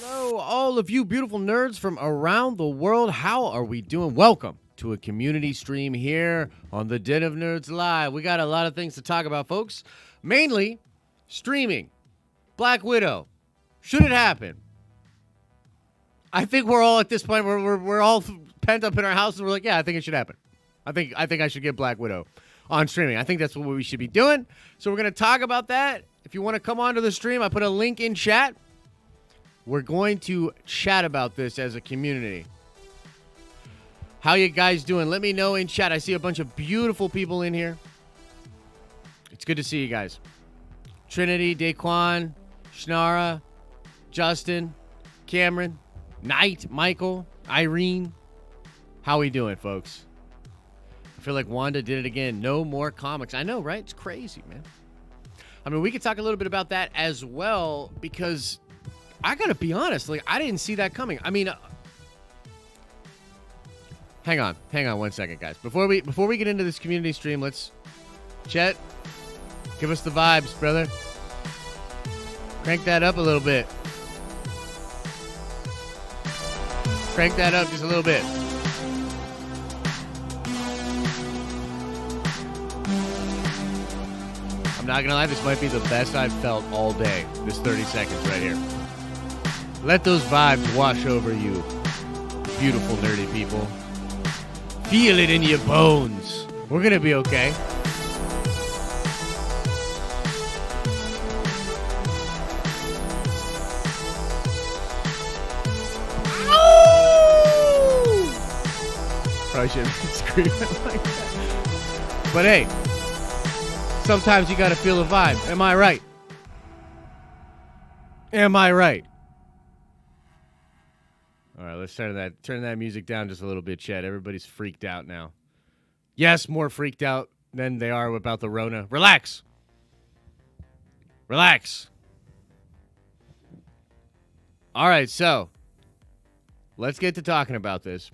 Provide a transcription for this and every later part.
Hello, all of you beautiful nerds from around the world. How are we doing? Welcome to a community stream here on the Den of Nerds Live. We got a lot of things to talk about, folks. Mainly streaming, Black Widow. Should it happen? I think we're all at this point where we're all pent up in our houses. We're like, yeah, I think it should happen. I think I should get Black Widow on streaming. I think that's what we should be doing. So we're gonna talk about that. If you want to come onto the stream, I put a link in chat. We're going to chat about this as a community. How you guys doing? Let me know in chat. I see a bunch of beautiful people in here. It's good to see you guys. Trinity, Daquan, Shnara, Justin, Cameron, Knight, Michael, Irene. How we doing, folks? I feel like Wanda did it again. No more comics. I know, right? It's crazy, man. I mean, we could talk a little bit about that as well because I gotta be honest, like I didn't see that coming. I mean, hang on 1 second, guys. Before we get into this community stream, let's Chet, give us the vibes, brother. Crank that up a little bit. Crank that up just a little bit. I'm not gonna lie, this might be the best I've felt all day. This 30 seconds right here. Let those vibes wash over you, beautiful nerdy people. Feel it in your bones. We're gonna be okay. Probably shouldn't be screaming like that. But hey, sometimes you gotta feel the vibe. Am I right? Am I right? All right, let's turn that music down just a little bit, Chad. Everybody's freaked out now. Yes, more freaked out than they are about the Rona. Relax. Relax. All right, so let's get to talking about this.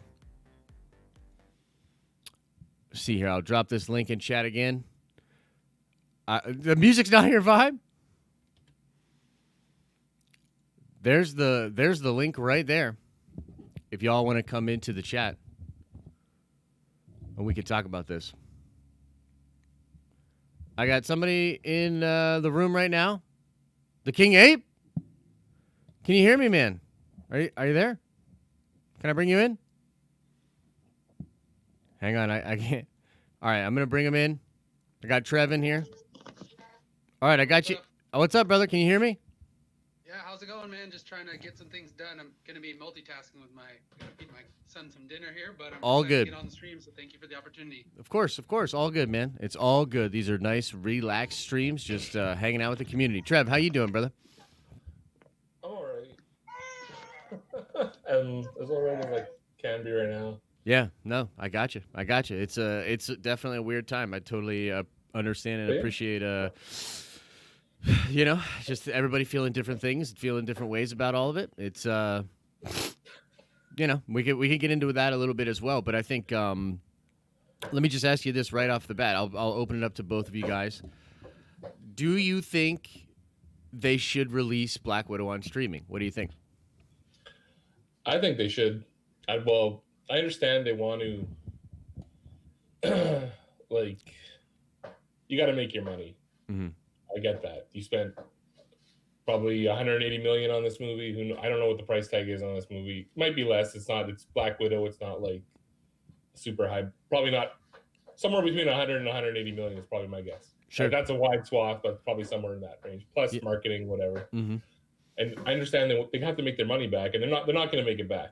Let's see here, I'll drop this link in chat again. The music's not your vibe? There's the link right there. If y'all want to come into the chat and we can talk about this. I got somebody in the room right now. The King Ape? Can you hear me, man? Are you there? Can I bring you in? Hang on, I can't. All right, I'm going to bring him in. I got Trev in here. All right, I got you. Oh, what's up, brother? Can you hear me? Yeah, how's it going, man? Just trying to get some things done. I'm going to be multitasking with feed my son some dinner here, but I'm all good to get on the stream, so thank you for the opportunity. Of course. All good, man. It's all good. These are nice, relaxed streams, just hanging out with the community. Trev, how you doing, brother? I'm all right. And as all right as I can be right now. Yeah, no, I got you. It's definitely a weird time. I totally understand and appreciate just everybody feeling different things, feeling different ways about all of it. It's we could get into that a little bit as well, but I think let me just ask you this right off the bat. I'll open it up to both of you guys. Do you think they should release Black Widow on streaming? What do you think? I think they should. I understand they want to you got to make your money. Mm-hmm. I get that. You spent probably 180 million on this movie. I don't know what the price tag is on this movie. It might be less. It's Black Widow. It's not like super high. Probably not. Somewhere between 100 and 180 million is probably my guess. Sure. That's a wide swath, but probably somewhere in that range. Plus marketing, whatever. Mm-hmm. And I understand they have to make their money back, and they're not going to make it back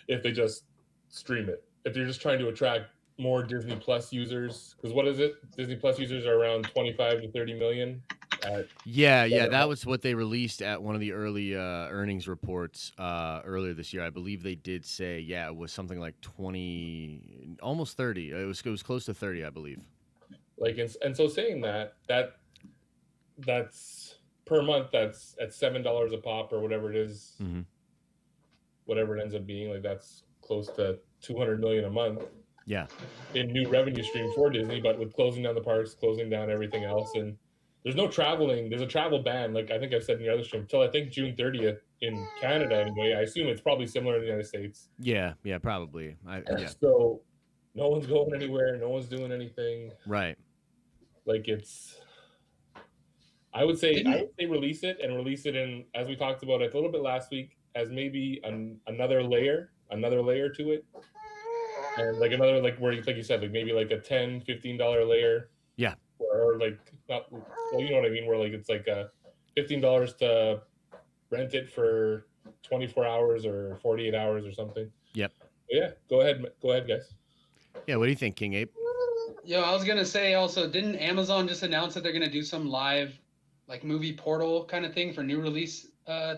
if they just stream it. If they're just trying to attract more Disney Plus users, because what is it? Disney Plus users are around 25 to 30 million. That was what they released at one of the early earnings reports earlier this year. I believe they did say, it was something like 20, almost 30. It was close to 30, I believe. And so saying that's per month. That's at $7 a pop or whatever it is, mm-hmm. Whatever it ends up being. Like that's close to 200 million a month. Yeah. In new revenue stream for Disney, but with closing down the parks, closing down everything else, and there's no traveling. There's a travel ban, like I think I've said in the other stream, till I think June 30th in Canada anyway. I assume it's probably similar in the United States. Yeah, yeah, probably. Yeah, So no one's going anywhere. No one's doing anything. right. Like it's, I Didn't would say release it in, as we talked about it a little bit last week, as maybe another layer to it, and like another, like where like you said, like maybe like a $10-15 layer, Yeah, or like not, well, you know what I mean, where like it's like a $15 to rent it for 24 hours or 48 hours or something. yep. But yeah, go ahead, guys. Yeah, what do you think, King Ape? Yo, I was gonna say also, didn't Amazon just announce that they're gonna do some live, like movie portal kind of thing for new release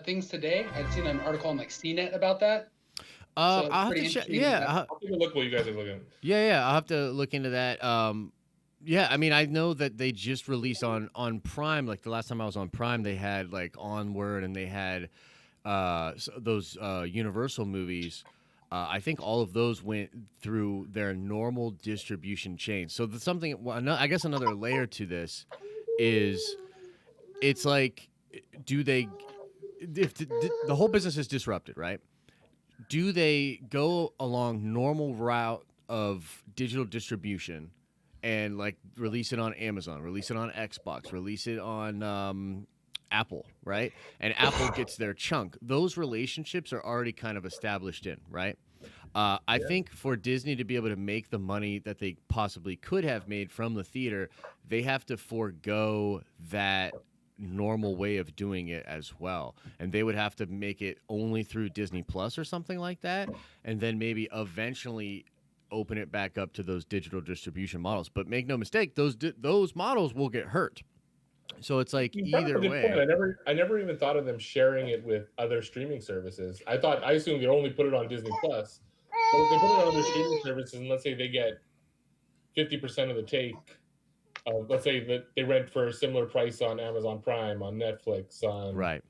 things today? I'd seen an article on like CNET about that, so it's I'll have pretty to check. interesting. Yeah, That I'll take a look what you guys are looking at. yeah. I'll have to look into that. Yeah, I mean, I know that they just released on Prime. Like the last time I was on Prime, they had like Onward, and they had those Universal movies. I think all of those went through their normal distribution chain. So the something, well, I guess another layer to this is it's like, do they, if the whole business is disrupted, right? Do they go along normal route of digital distribution and like release it on Amazon, release it on Xbox, release it on Apple, right? And Apple gets their chunk. Those relationships are already kind of established in, right? I Yeah. think for Disney to be able to make the money that they possibly could have made from the theater, they have to forego that normal way of doing it as well. And they would have to make it only through Disney Plus or something like that. And then maybe eventually open it back up to those digital distribution models. But make no mistake, those models will get hurt. So it's like You brought up a either good point. way. I never even thought of them sharing it with other streaming services. I assumed they only put it on Disney Plus. But if they put it on other streaming services, and let's say they get 50% of the take, let's say that they rent for a similar price on Amazon Prime, on Netflix, Right.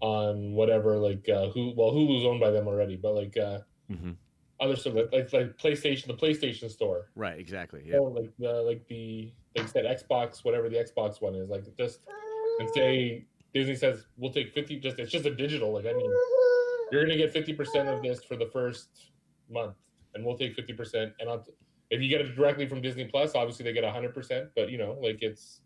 on whatever, like Hulu's owned by them already, but like Hmm. other stuff, like PlayStation, the PlayStation Store, Right. Exactly. oh, Yep. like you said, Xbox, whatever the Xbox one is, like just, and say Disney says we'll take 50, just it's just a digital, like I mean, you're gonna get 50% of this for the first month, and we'll take 50%, and if you get it directly from Disney Plus, obviously they get 100%, but you know, like it's,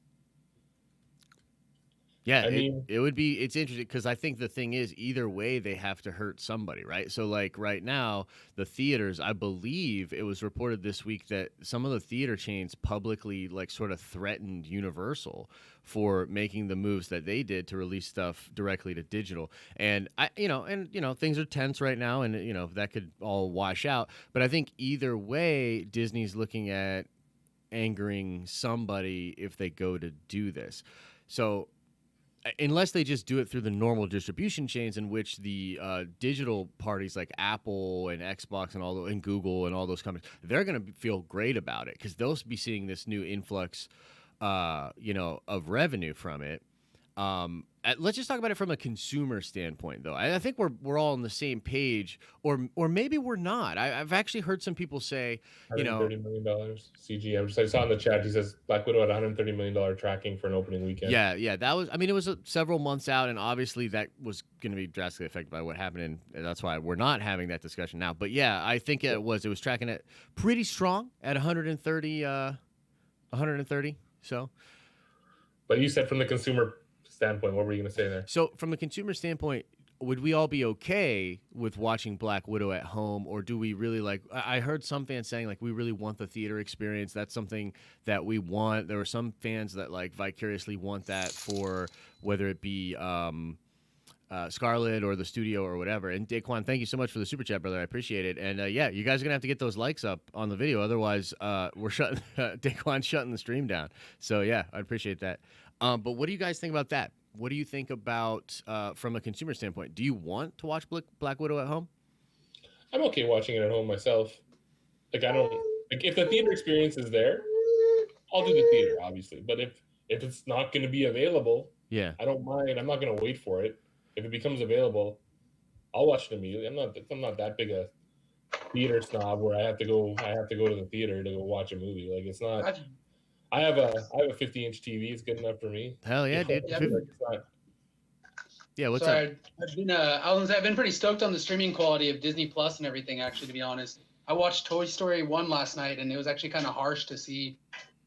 Yeah, I mean, it would be it's interesting because I think the thing is either way they have to hurt somebody, right? So like right now, the theaters, I believe it was reported this week that some of the theater chains publicly like sort of threatened Universal for making the moves that they did to release stuff directly to digital. And things are tense right now, and that could all wash out. But I think either way, Disney's looking at angering somebody if they go to do this. So unless they just do it through the normal distribution chains in which the digital parties like Apple and Xbox and and Google and all those companies, they're going to feel great about it because they'll be seeing this new influx, of revenue from it. Let's just talk about it from a consumer standpoint, though. I think we're all on the same page, or maybe we're not. I've actually heard some people say, $130 million CG. I saw in the chat. He says Black Widow had $130 million tracking for an opening weekend. yeah, that was. I mean, it was several months out, and obviously that was going to be drastically affected by what happened, and that's why we're not having that discussion now. But yeah, I think it was tracking it pretty strong at 130, 130. But you said from the consumer standpoint, what were you going to say there? So from the consumer standpoint, would we all be okay with watching Black Widow at home, or do we really like? I heard some fans saying like we really want the theater experience. That's something that we want. There were some fans that like vicariously want that for whether it be Scarlett or the studio or whatever. And Daquan, thank you so much for the super chat, brother. I appreciate it. And yeah, you guys are gonna have to get those likes up on the video, otherwise we're shutting Daquan's shutting the stream down. So yeah, I appreciate that. But what do you guys think about that? What do you think about from a consumer standpoint? Do you want to watch Black Widow at home? I'm okay watching it at home myself. Like I don't, like if the theater experience is there, I'll do the theater, obviously. But if it's not going to be available, Yeah. I don't mind. I'm not going to wait for it. If it becomes available, I'll watch it immediately. I'm not that big a theater snob where I have to go to the theater to go watch a movie. Like it's not. I have a 50-inch TV. It's good enough for me. Hell yeah, dude. Yeah, Yeah, what's up? Sorry, I've been pretty stoked on the streaming quality of Disney Plus and everything. Actually, to be honest, I watched Toy Story 1 last night, and it was actually kind of harsh to see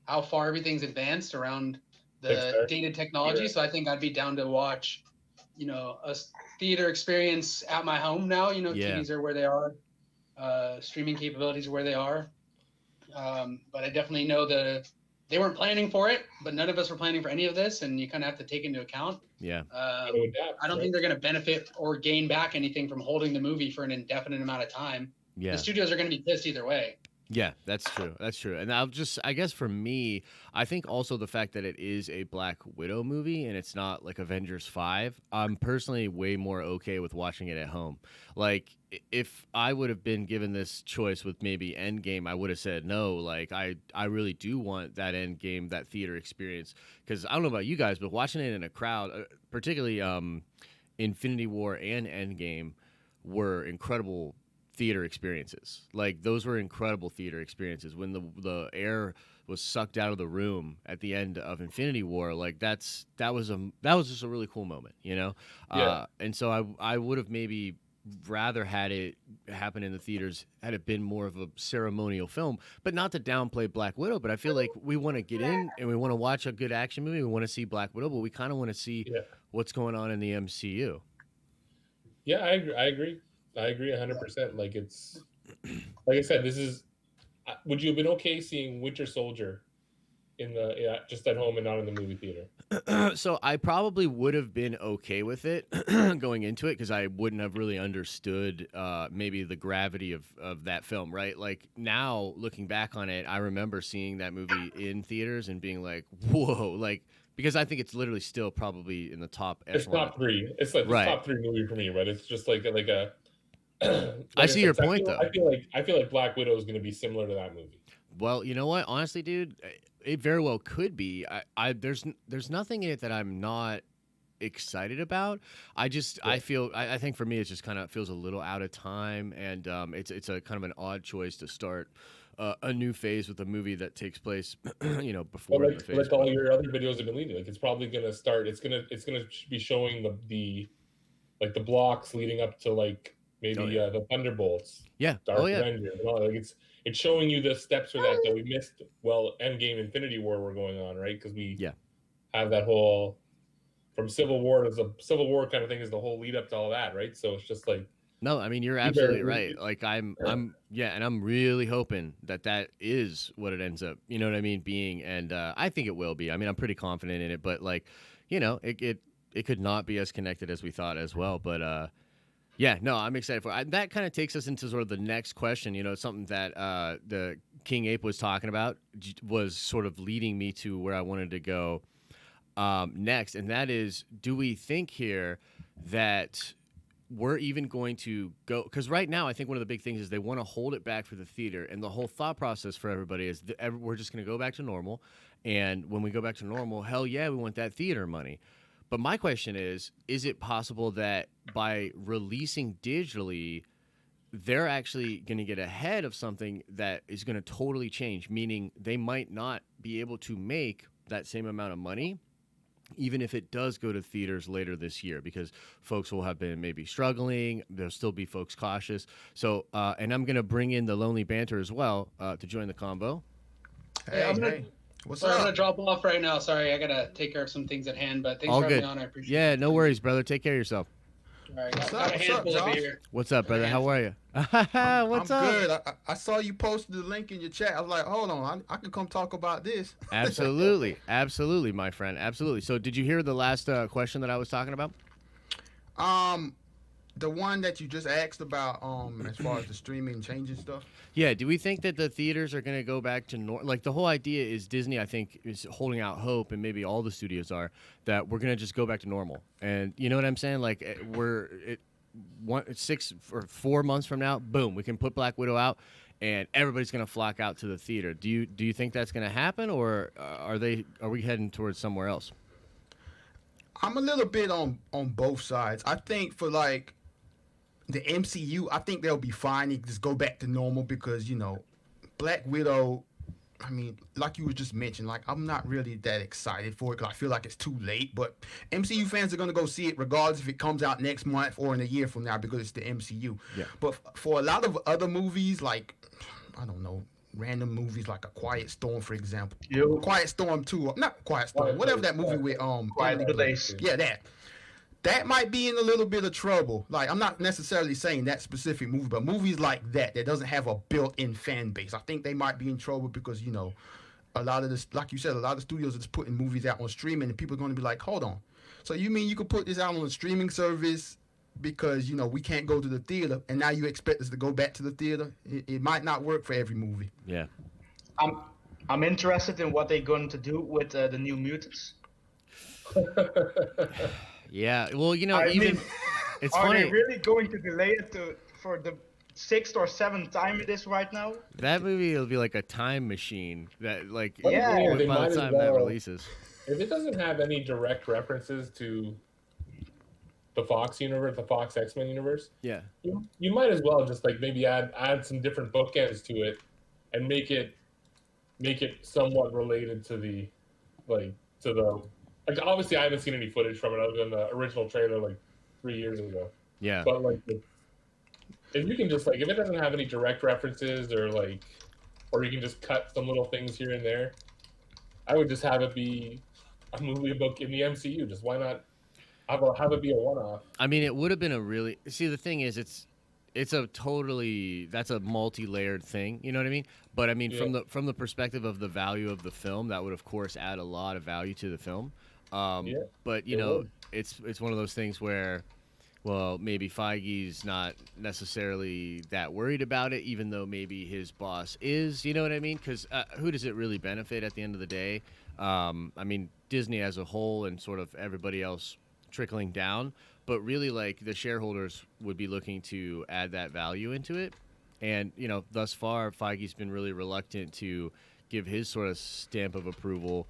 how far everything's advanced around the Pixar. dated technology. Yeah. So I think I'd be down to watch, a theater experience at my home now. Yeah. TVs are where they are, streaming capabilities are where they are. But I definitely know they weren't planning for it, but none of us were planning for any of this, and you kind of have to take into account. Yeah. I don't think they're going to benefit or gain back anything from holding the movie for an indefinite amount of time. Yeah. The studios are going to be pissed either way. Yeah, that's true. That's true. And I guess for me, I think also the fact that it is a Black Widow movie and it's not like Avengers 5, I'm personally way more okay with watching it at home. Like, if I would have been given this choice with maybe Endgame, I would have said no. Like, I really do want that Endgame, that theater experience. Because I don't know about you guys, but watching it in a crowd, particularly Infinity War and Endgame, were incredible theater experiences. Like, those were incredible theater experiences when the air was sucked out of the room at the end of Infinity War. Like, that was just a really cool moment, Yeah. And so I would have maybe rather had it happen in the theaters had it been more of a ceremonial film, but not to downplay Black Widow. But I feel like we want to get in and we want to watch a good action movie. We want to see Black Widow, but we kind of want to see what's going on in the MCU. Yeah, I agree. I agree 100%. Like, it's like I said, this is. Would you have been okay seeing Winter Soldier in just at home and not in the movie theater? So I probably would have been okay with it going into it because I wouldn't have really understood maybe the gravity of that film, right? Like, now looking back on it, I remember seeing that movie in theaters and being like, whoa, like, because I think it's literally still probably in the top echelon. It's top 3. It's like the top 3 movie for me, right? It's just like a. I see your point, though. I feel like Black Widow is going to be similar to that movie. Well, you know what? Honestly, dude, it very well could be. There's nothing in it that I'm not excited about. I think for me, it just kind of feels a little out of time, and it's a kind of an odd choice to start a new phase with a movie that takes place, before the phase. Like all your other videos have been leading, like, it's probably going to start. It's gonna be showing the blocks leading up to, like, maybe the Thunderbolts, Dark Avengers, and all. Like, it's showing you the steps for that we missed. Well, Endgame, Infinity War were going on, right? Because we have that whole from Civil War to the Civil War kind of thing is the whole lead up to all that, right? So it's just like, no, I mean, you're absolutely right. Like, and I'm really hoping that is what it ends up, you know what I mean, being, and I think it will be. I mean, I'm pretty confident in it, but, like, it could not be as connected as we thought as well, but yeah, no, I'm excited for it. That kind of takes us into sort of the next question. Something that the King Ape was talking about was sort of leading me to where I wanted to go next, and that is, do we think here that we're even going to go, because right now I think one of the big things is they want to hold it back for the theater, and the whole thought process for everybody is we're just going to go back to normal, and when we go back to normal, hell yeah, we want that theater money. But my question is it possible that by releasing digitally, they're actually going to get ahead of something that is going to totally change, meaning they might not be able to make that same amount of money, even if it does go to theaters later this year, because folks will have been maybe struggling. There'll still be folks cautious. So, and I'm going to bring in the Lonely Banter as well to join the combo. Hey. What's up? I'm going to drop off right now. Sorry, I got to take care of some things at hand, but thanks All for good. having me on. I appreciate it. Yeah, no worries, brother. Take care of yourself. All right, got a handful over here. What's up, brother? How are you? What's I'm up? good. I saw you posted the link in your chat. I was like, hold on, I can come talk about this. Absolutely. Absolutely, my friend. Absolutely. So did you hear the last question that I was talking about? The one that you just asked about, as far as the streaming changing stuff. Yeah. Do we think that the theaters are going to go back to like the whole idea is Disney, I think, is holding out hope, and maybe all the studios are, that we're going to just go back to normal. And you know what I'm saying? Like, 6 or 4 months from now, boom, we can put Black Widow out, and everybody's going to flock out to the theater. Do you think that's going to happen, or are we heading towards somewhere else? I'm a little bit on both sides. I think for like the MCU, I think they'll be fine. They just go back to normal because, Black Widow I mean, like you were just mentioned, like I'm not really that excited for it because I feel like it's too late. But MCU fans are gonna go see it regardless if it comes out next month or in a year from now because it's the MCU. Yeah. But for a lot of other movies, like I don't know, random movies like A Quiet Storm, for example. You Quiet Storm 2, not Quiet Storm, whatever that movie with Quiet Emily Blunt. Place. Yeah, that might be in a little bit of trouble. Like I'm not necessarily saying that specific movie, but movies like that doesn't have a built-in fan base. I think they might be in trouble because a lot of this, like you said, a lot of studios are just putting movies out on streaming, and people are going to be like, hold on, so you mean you could put this out on a streaming service because we can't go to the theater, and now you expect us to go back to the theater? It might not work for every movie. Yeah. I'm interested in what they're going to do with the New Mutants. Yeah. Well, I even mean, it's are funny. they really going to delay it for the 6th or 7th time it is right now? That movie will be like a time machine that, like, Yeah, they by might the as time that well- releases. If it doesn't have any direct references to the Fox universe, the Fox X-Men universe, Yeah. you might as well just like maybe add some different bookends to it and make it somewhat related to the like obviously I haven't seen any footage from it other than the original trailer like 3 years ago. Yeah. But like if you can just like if it doesn't have any direct references or you can just cut some little things here and there, I would just have it be a movie book in the MCU. Just why not have it be a one-off? I mean, it would have been a really see. The thing is, it's a totally that's a multi-layered thing. You know what I mean? But I mean, Yeah. from the perspective of the value of the film, that would of course add a lot of value to the film. Yeah, But it would. it's one of those things where, well, maybe Feige's not necessarily that worried about it, even though maybe his boss is. You know what I mean? Because who does it really benefit at the end of the day? I mean, Disney as a whole and sort of everybody else trickling down, but really like the shareholders would be looking to add that value into it. And, thus far, Feige's been really reluctant to give his sort of stamp of approval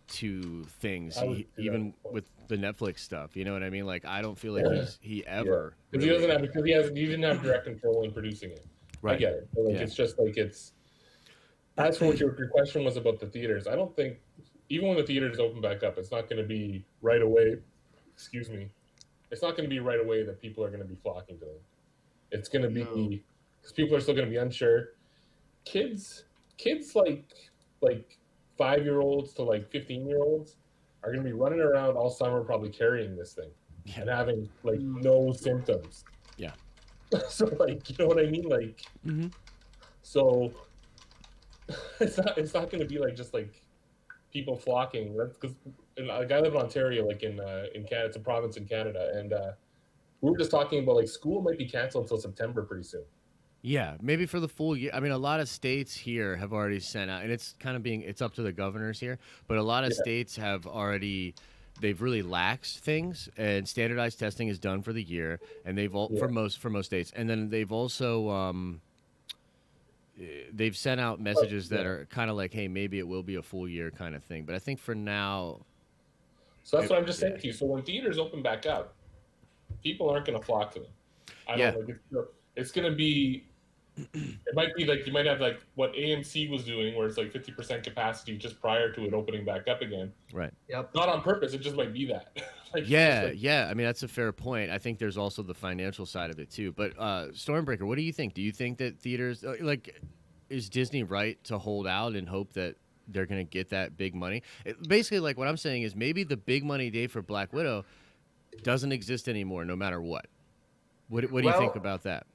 to things, I would do that. even with the Netflix stuff. You know what I mean? Like, I don't feel like he ever. Because really- he didn't have direct control in producing it. I Right. get it. But, like, Yeah. It's just like it's. As for what your question was about the theaters, I don't think even when the theaters open back up, it's not going to be right away. Excuse me. It's not going to be right away that people are going to be flocking to them. It's going to be because people are still going to be unsure. Kids like 5-year-olds to like 15-year-olds are going to be running around all summer, probably carrying this thing Yeah. and having like no symptoms. Yeah. So like, you know what I mean? Like, Mhm. so it's not going to be like just like people flocking. That's because like I live in Ontario, like in Canada, it's a province in Canada, and we were just talking about like school might be canceled until September pretty soon. Yeah, maybe for the full year. I mean, a lot of states here have already sent out, and it's kind of it's up to the governors here, but a lot of states have already, they've really laxed things, and standardized testing is done for the year, and they've all, for most states, and then they've also they've sent out messages that are kind of like, hey, maybe it will be a full year kind of thing. But I think for now, So that's what I'm just saying to you. So when theaters open back up, people aren't going to flock to them. I don't know. It's going to be. It might be like you might have like what AMC was doing, where it's like 50% capacity just prior to it opening back up again. right? Yep. Not on purpose. It just might be that. Like, Yeah, just like- yeah. I mean, that's a fair point. I think there's also the financial side of it too. But Stormbreaker, what do you think? Do you think that theaters is Disney right to hold out and hope that they're going to get that big money? Basically, like what I'm saying is maybe the big money day for Black Widow doesn't exist anymore, no matter what. What do you think about that?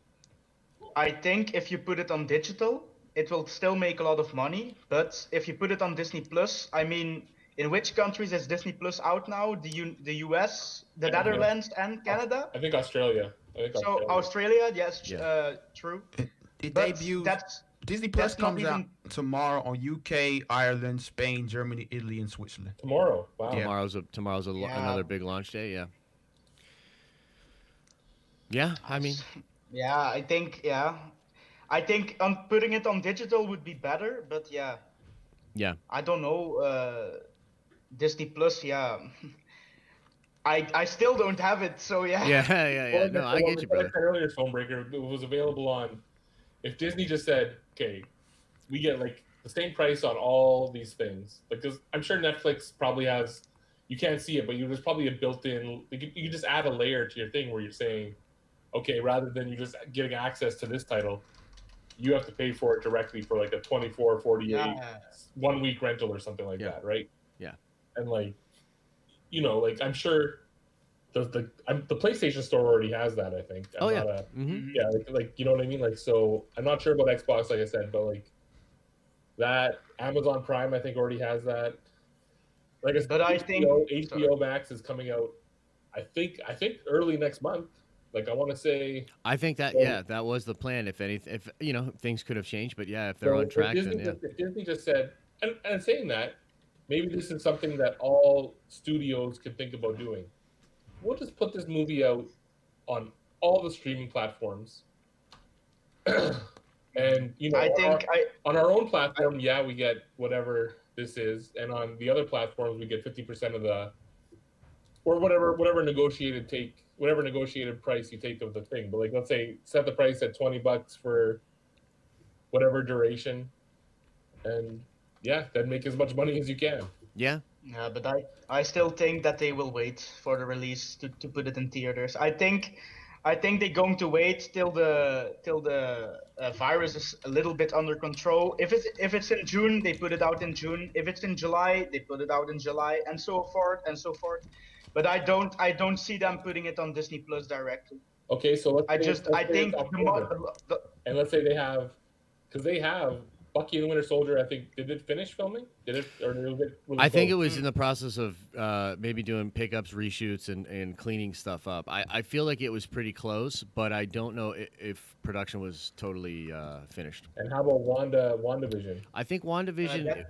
I think if you put it on digital, it will still make a lot of money. But if you put it on Disney Plus, I mean, in which countries is Disney Plus out now? The US, the Netherlands, and Canada. I think Australia. So Australia, yes, Yeah. true. It But debuts. that's Disney Plus that's not comes out even- tomorrow on UK, Ireland, Spain, Germany, Italy, and Switzerland. tomorrow. Wow. Yeah. Tomorrow's Yeah. another big launch day. Yeah. Yeah, I mean, yeah. I think on putting it on digital would be better. But yeah, yeah. I don't know. Disney Plus, yeah. I still don't have it, so yeah. Yeah. No, I get you, brother. Like I said earlier, Stonebreaker, it was available on. If Disney just said, "Okay, we get like the same price on all these things. Because I'm sure Netflix probably has, you can't see it, but there's probably a built-in. You can just add a layer to your thing where you're saying, okay, rather than you just getting access to this title, you have to pay for it directly for like a 24, 48, Yeah. 1 week rental or something like Yeah. that, right? Yeah. And like, like I'm sure the PlayStation Store already has that. I think. I'm Oh yeah. not a Mm-hmm. yeah, like you know what I mean. Like, so I'm not sure about Xbox, like I said, but like that Amazon Prime, I think already has that. Like I said, But I think, sorry. HBO Max is coming out. I think early next month. Like I want to say. I think that So, that was the plan. If anything, if things could have changed, but yeah, if they're on so track, then yeah. If Disney just said, and saying that, maybe this is something that all studios could think about doing. We'll just put this movie out on all the streaming platforms. And I think on our own platform, yeah, we get whatever this is, and on the other platforms, we get 50% of the, or whatever negotiated price you take of the thing. But like, let's say set the price at $20 for whatever duration, and yeah, then make as much money as you can. Yeah. Yeah, but I still think that they will wait for the release to put it in theaters. I think they're going to wait till the virus is a little bit under control. If it's in June, they put it out in June. If it's in July, they put it out in July, and so forth and so forth. But I don't see them putting it on Disney Plus directly. Okay, so let's I say it's think October, and let's say they have, because they have Bucky and the Winter Soldier. I think, did it finish filming? Did it, or did it really I think it close? was in the process of maybe doing pickups, reshoots, and cleaning stuff up. I feel like it was pretty close, but I don't know if production was totally finished. And how about WandaVision? I think WandaVision.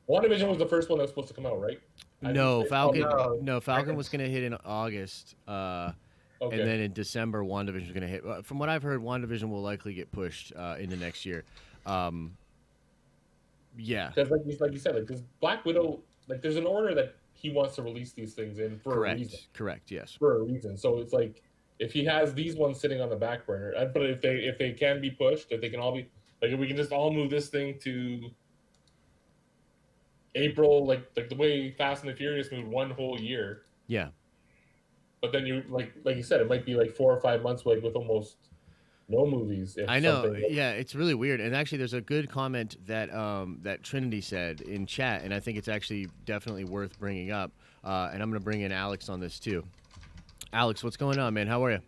WandaVision was the first one that was supposed to come out, right? No, Falcon. No. No, Falcon was going to hit in August, Okay. and then in December, WandaVision was going to hit. From what I've heard, WandaVision will likely get pushed into next year. Yeah. Because like you said, like, because Black Widow, like, there's an order that he wants to release these things in for a reason. Correct. Yes. For a reason. So it's like, if he has these ones sitting on the back burner, but if they can be pushed, if they can all be, like, if we can just all move this thing to April, like the way Fast and the Furious moved one whole year. Yeah. But then you like you said, it might be like 4 or 5 months, like with almost no movies. I know. Yeah, it's really weird. And actually, there's a good comment that that Trinity said in chat, and I think it's actually definitely worth bringing up. And I'm going to bring in Alex on this too. Alex, what's going on, man? How are you?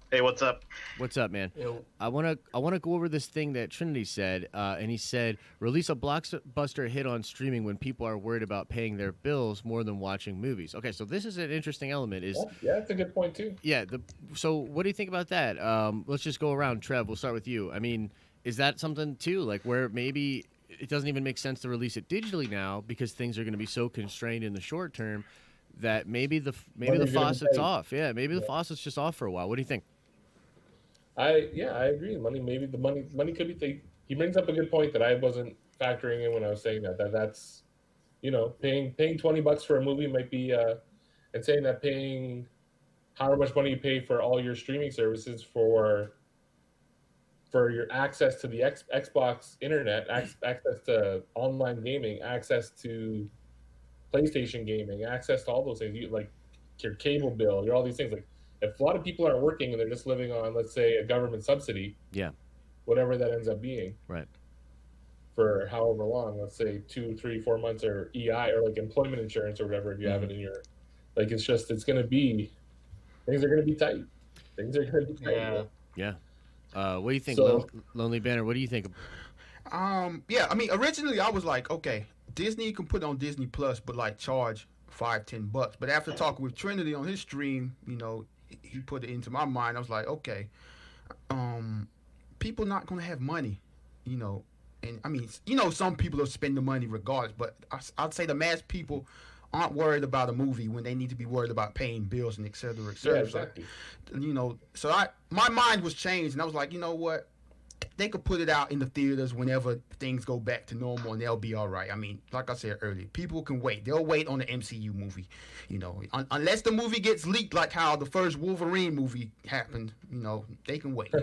Hey, what's up? What's up, man? I want to go over this thing that Trinity said, and he said, release a blockbuster hit on streaming when people are worried about paying their bills more than watching movies. Okay, so this is an interesting element. Yeah, that's a good point too. Yeah. So what do you think about that? Let's just go around. Trev, we'll start with you. I mean, is that something too, like where maybe it doesn't even make sense to release it digitally now because things are going to be so constrained in the short term that maybe the faucet's off. Yeah, maybe the faucet's just off for a while. What do you think? I agree. The money could be. He brings up a good point that I wasn't factoring in when I was saying that's paying $20 for a movie might be and saying that paying however much money you pay for all your streaming services for your access to the Xbox internet, access to online gaming, access to PlayStation gaming, access to all those things, like your cable bill, all these things. Like, if a lot of people aren't working and they're just living on, let's say, a government subsidy, yeah, whatever that ends up being, right, for however long, let's say 2, 3, 4 months, or EI, or like employment insurance or whatever, if you have it in your, like, it's gonna be, things are gonna be tight. Yeah. What do you think, So- Lonely Banner? What do you think? Yeah, I mean, originally I was like, okay, Disney can put it on Disney Plus, but like charge $5-10. But after talking with Trinity on his stream, he put it into my mind. I was like, okay, people not gonna have money, and I mean, some people will spend the money regardless, but I'd say the mass people aren't worried about a movie when they need to be worried about paying bills and et cetera, et cetera. Yeah, exactly. So my mind was changed, and I was like, you know what? They could put it out in the theaters whenever things go back to normal, and they'll be all right. I mean, like I said earlier, people can wait. They'll wait on the MCU movie, unless the movie gets leaked, like how the first Wolverine movie happened. They can wait.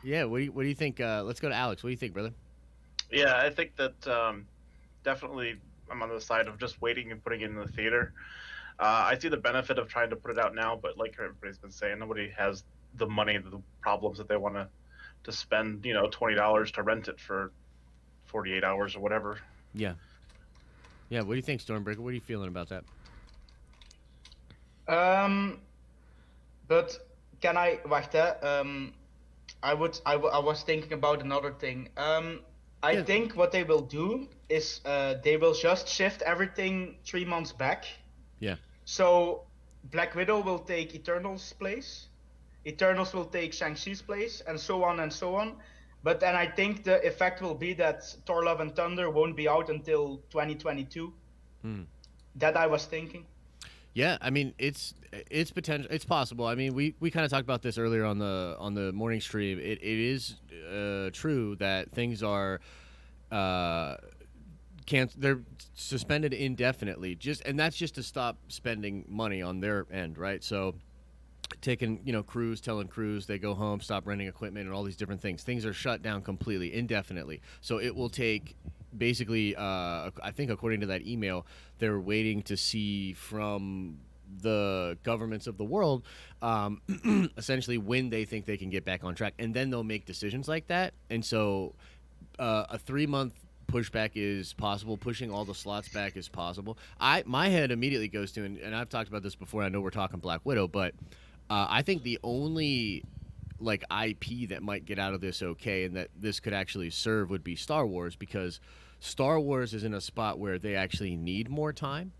Yeah. What do you think? Let's go to Alex. What do you think, brother? Yeah, I think that definitely I'm on the side of just waiting and putting it in the theater. I see the benefit of trying to put it out now, but like everybody's been saying, nobody has the money, the problems that they want to spend, $20 to rent it for 48 hours or whatever. Yeah. Yeah. What do you think, Stormbreaker? What are you feeling about that? Um, but can I wacht hè? I was thinking about another thing. I Yeah. think what they will do is they will just shift everything 3 months back. Yeah. So Black Widow will take Eternals' place, Eternals will take Shang-Chi's place, and so on and so on. But then I think the effect will be that Thor: Love and Thunder won't be out until 2022. Hmm. That I was thinking. Yeah, I mean it's potential. It's possible. I mean, we kind of talked about this earlier on the morning stream. It is true that things are can't they're suspended indefinitely. Just and that's just to stop spending money on their end, right? So taking crews, telling crews they go home, stop renting equipment, and all these different things. Things are shut down completely indefinitely. So it will take basically I think according to that email they're waiting to see from the governments of the world essentially when they think they can get back on track, and then they'll make decisions like that. And so a 3 month pushback is possible. Pushing all the slots back is possible. My head immediately goes to, and I've talked about this before. I know we're talking Black Widow, but I think the only like IP that might get out of this okay, and that this could actually serve would be Star Wars, because Star Wars is in a spot where they actually need more time,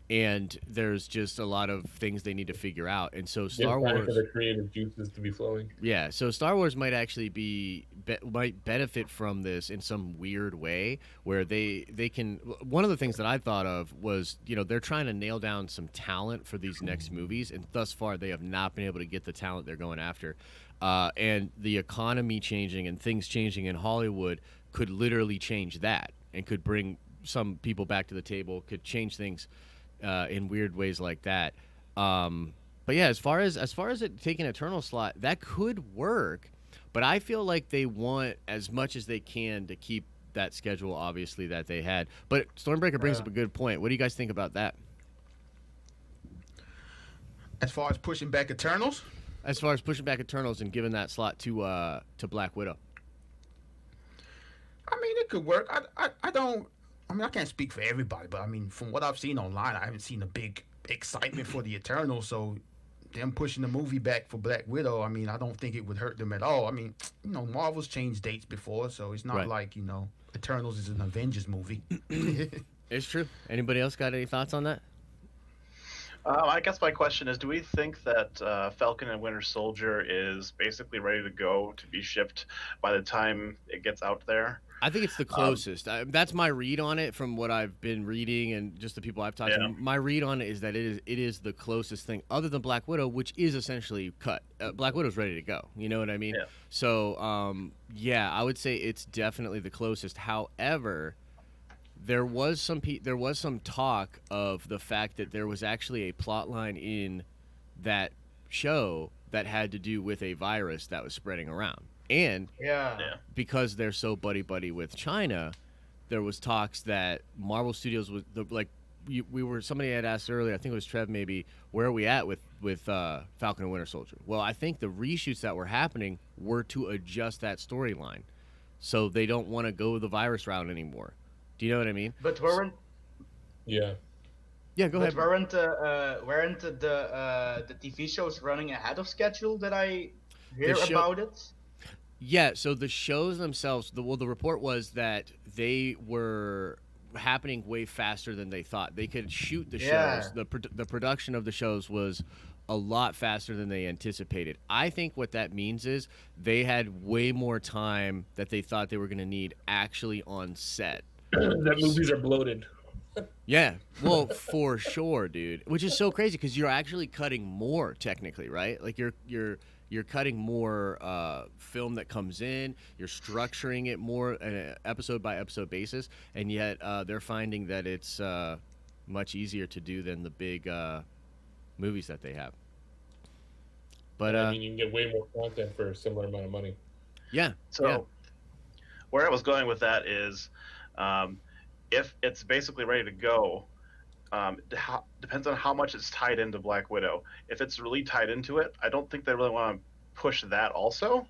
and there's just a lot of things they need to figure out. And so Give Star time for Wars, the creative juices to be flowing. yeah, so Star Wars might actually might benefit from this in some weird way, where they can. One of the things that I thought of was, they're trying to nail down some talent for these next movies, and thus far they have not been able to get the talent they're going after. And the economy changing and things changing in Hollywood could literally change that, and could bring some people back to the table, could change things in weird ways like that. But yeah, as far as it taking Eternal slot, that could work. But I feel like they want as much as they can to keep that schedule, obviously, that they had. But Stormbreaker brings up a good point. What do you guys think about that? As far as pushing back Eternals, As far as pushing back Eternals and giving that slot to Black Widow. I mean, it could work. I don't. I mean, I can't speak for everybody, but I mean, from what I've seen online, I haven't seen a big excitement for the Eternals. So, them pushing the movie back for Black Widow, I mean, I don't think it would hurt them at all. I mean, Marvel's changed dates before, so it's not Right. like Eternals is an Avengers movie. It's true. Anybody else got any thoughts on that? I guess my question is, do we think that Falcon and Winter Soldier is basically ready to go to be shipped by the time it gets out there? I think it's the closest. That's my read on it from what I've been reading and just the people I've talked to. My read on it is that it is the closest thing, other than Black Widow, which is essentially cut. Black Widow's ready to go. You know what I mean? Yeah. So, yeah, I would say it's definitely the closest. However, there was some talk of the fact that there was actually a plot line in that show that had to do with a virus that was spreading around. And Yeah. Yeah. because they're so buddy with China, there was talks that Marvel Studios was somebody had asked earlier, I think it was Trev maybe, where are we at with Falcon and Winter Soldier? Well, I think the reshoots that were happening were to adjust that storyline, so they don't want to go the virus route anymore. Do you know what I mean? But weren't Yeah. Yeah, go ahead. weren't the TV shows running ahead of schedule? That I hear The show- about it. Yeah, so the shows themselves, the report was that they were happening way faster than they thought. They could shoot the Yeah. shows. The production of the shows was a lot faster than they anticipated. I think what that means is they had way more time that they thought they were going to need actually on set. That movies are bloated. Yeah, well, for sure, dude. Which is so crazy because you're actually cutting more technically, right? Like you're cutting more film that comes in. You're structuring it more on an episode by episode basis, and yet they're finding that it's much easier to do than the big movies that they have. But I mean, you can get way more content for a similar amount of money. yeah, So, yeah. where I was going with that is, um, if it's basically ready to go, depends on how much it's tied into Black Widow. If it's really tied into it, I don't think they really want to push that also.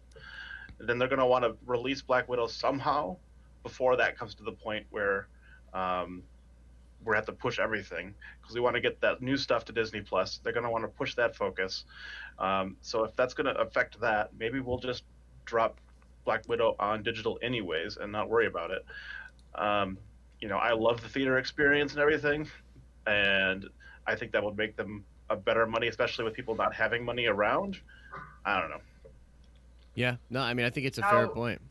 Then they're going to want to release Black Widow somehow before that comes to the point where um, we have to push everything because we want to get that new stuff to Disney Plus. They're going to want to push that focus. So if that's going to affect that, maybe we'll just drop Black Widow on digital anyways and not worry about it. I love the theater experience and everything, and I think that would make them a better money, especially with people not having money around. I don't know. Yeah. No, I mean, I think it's a Now- fair point.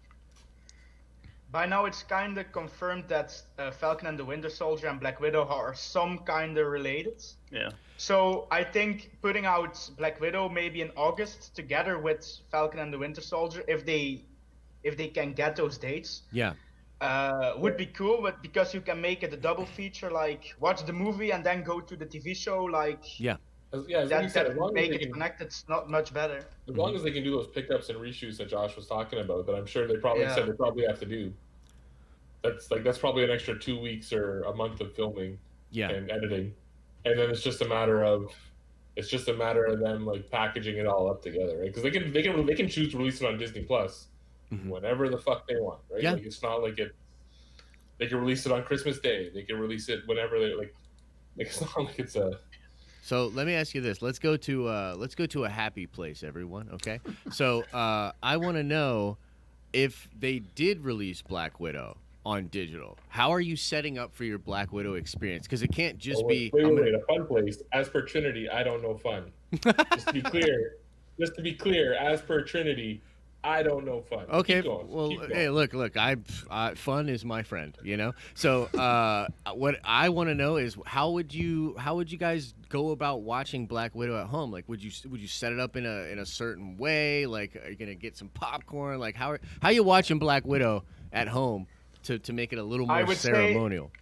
By now, it's kind of confirmed that Falcon and the Winter Soldier and Black Widow are some kind of related. Yeah. So I think putting out Black Widow maybe in August together with Falcon and the Winter Soldier, if they can get those dates, Yeah. would be cool. But because you can make it a double feature, like watch the movie and then go to the TV show, like Yeah. As you that said, as would long as make they it can, connected. It's not much better. as long as they can do those pickups and reshoots that Josh was talking about, that I'm sure they probably Yeah. said they probably have to do. That's probably an extra 2 weeks or a month of filming Yeah. and editing, and then it's just a matter of them like packaging it all up together, right? Because they can choose to release it on Disney Plus Mhm. whenever the fuck they want, right? Yeah. Like it's not like they can release it on Christmas Day. They can release it whenever they like. It's not like it's a. So let me ask you this. Let's go to a happy place, everyone. Okay. So I want to know if they did release Black Widow on digital. How are you setting up for your Black Widow experience? Because it can't just be. Wait, a fun place. As per Trinity, I don't know fun. Just to be clear, as per Trinity, I don't know fun. Okay. Keep going. Well, Keep going. hey, look. Fun is my friend. So what I want to know is how would you guys go about watching Black Widow at home? Like, would you set it up in a certain way? Like, are you gonna get some popcorn? Like, how you watching Black Widow at home to make it a little I more would say- ceremonial?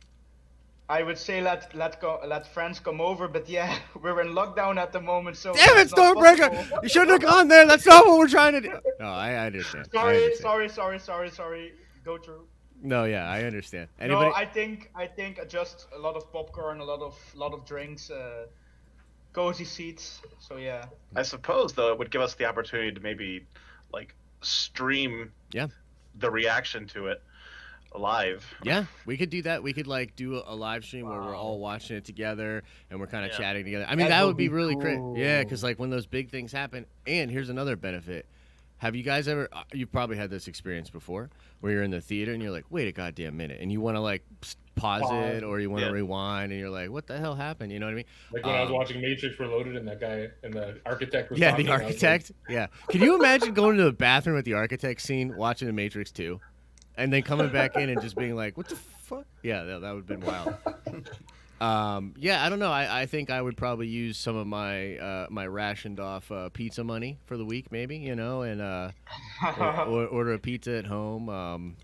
I would say let friends come over, but yeah, we're in lockdown at the moment, so Damn it, it's not Stormbreaker! possible. You shouldn't have gone there. That's not what we're trying to do. No, I understand. I Sorry, understand. sorry. Go through. No, yeah, I understand. Anybody? No, I think just a lot of popcorn, a lot of drinks, cozy seats. So yeah. I suppose though it would give us the opportunity to maybe like stream Yeah. the reaction to it live. Yeah, we could do that. We could like do a live stream where we're all watching it together and we're kind of Yeah. chatting together. I mean, that would be really great. Yeah, because like when those big things happen. And here's another benefit. Have you guys ever? You've probably had this experience before, where you're in the theater and you're like, wait a goddamn minute, and you want to like pause it or you want to Yeah. rewind, and you're like, what the hell happened? You know what I mean? Like when I was watching Matrix Reloaded and that guy and the architect was Yeah, talking, the I was like, architect. Yeah. Can you imagine going to the bathroom with the architect scene, watching The Matrix 2, and then coming back in and just being like, what the fuck? Yeah, that would have been wild. Yeah, I don't know. I think I would probably use some of my my rationed off pizza money for the week, maybe, and order a pizza at home.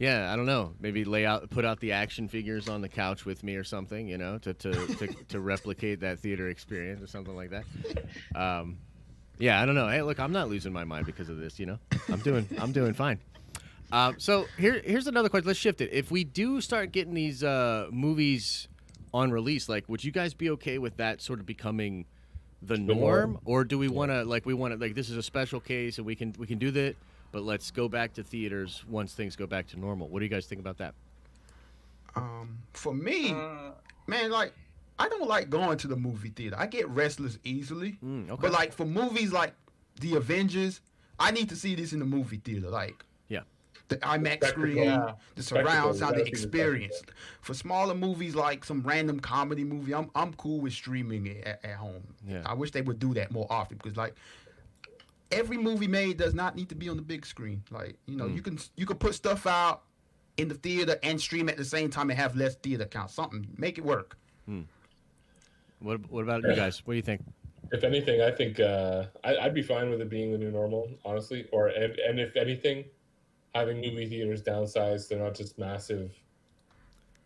Yeah, I don't know. Maybe put out the action figures on the couch with me or something, to replicate that theater experience or something like that. Yeah, I don't know. Hey, look, I'm not losing my mind because of this. I'm doing fine. So here's another question. Let's shift it. If we do start getting these movies on release, like, would you guys be okay with that sort of becoming the norm, or do we want to like this is a special case and we can do that, but let's go back to theaters once things go back to normal? What do you guys think about that? For me, man, like I don't like going to the movie theater. I get restless easily. Okay. But like for movies like The Avengers, I need to see this in the movie theater. Like Yeah. the IMAX Spectacle. screen, Yeah. the surround Spectacle. sound, You the gotta see the experience. spectacle. For smaller movies like some random comedy movie, I'm cool with streaming it at home. Yeah. I wish they would do that more often because like every movie made does not need to be on the big screen. Like you can put stuff out in the theater and stream at the same time and have less theater count. Something make it work. What about you guys? What do you think? If anything, I think I'd be fine with it being the new normal, honestly. And if anything, having movie theaters downsized, they're not just massive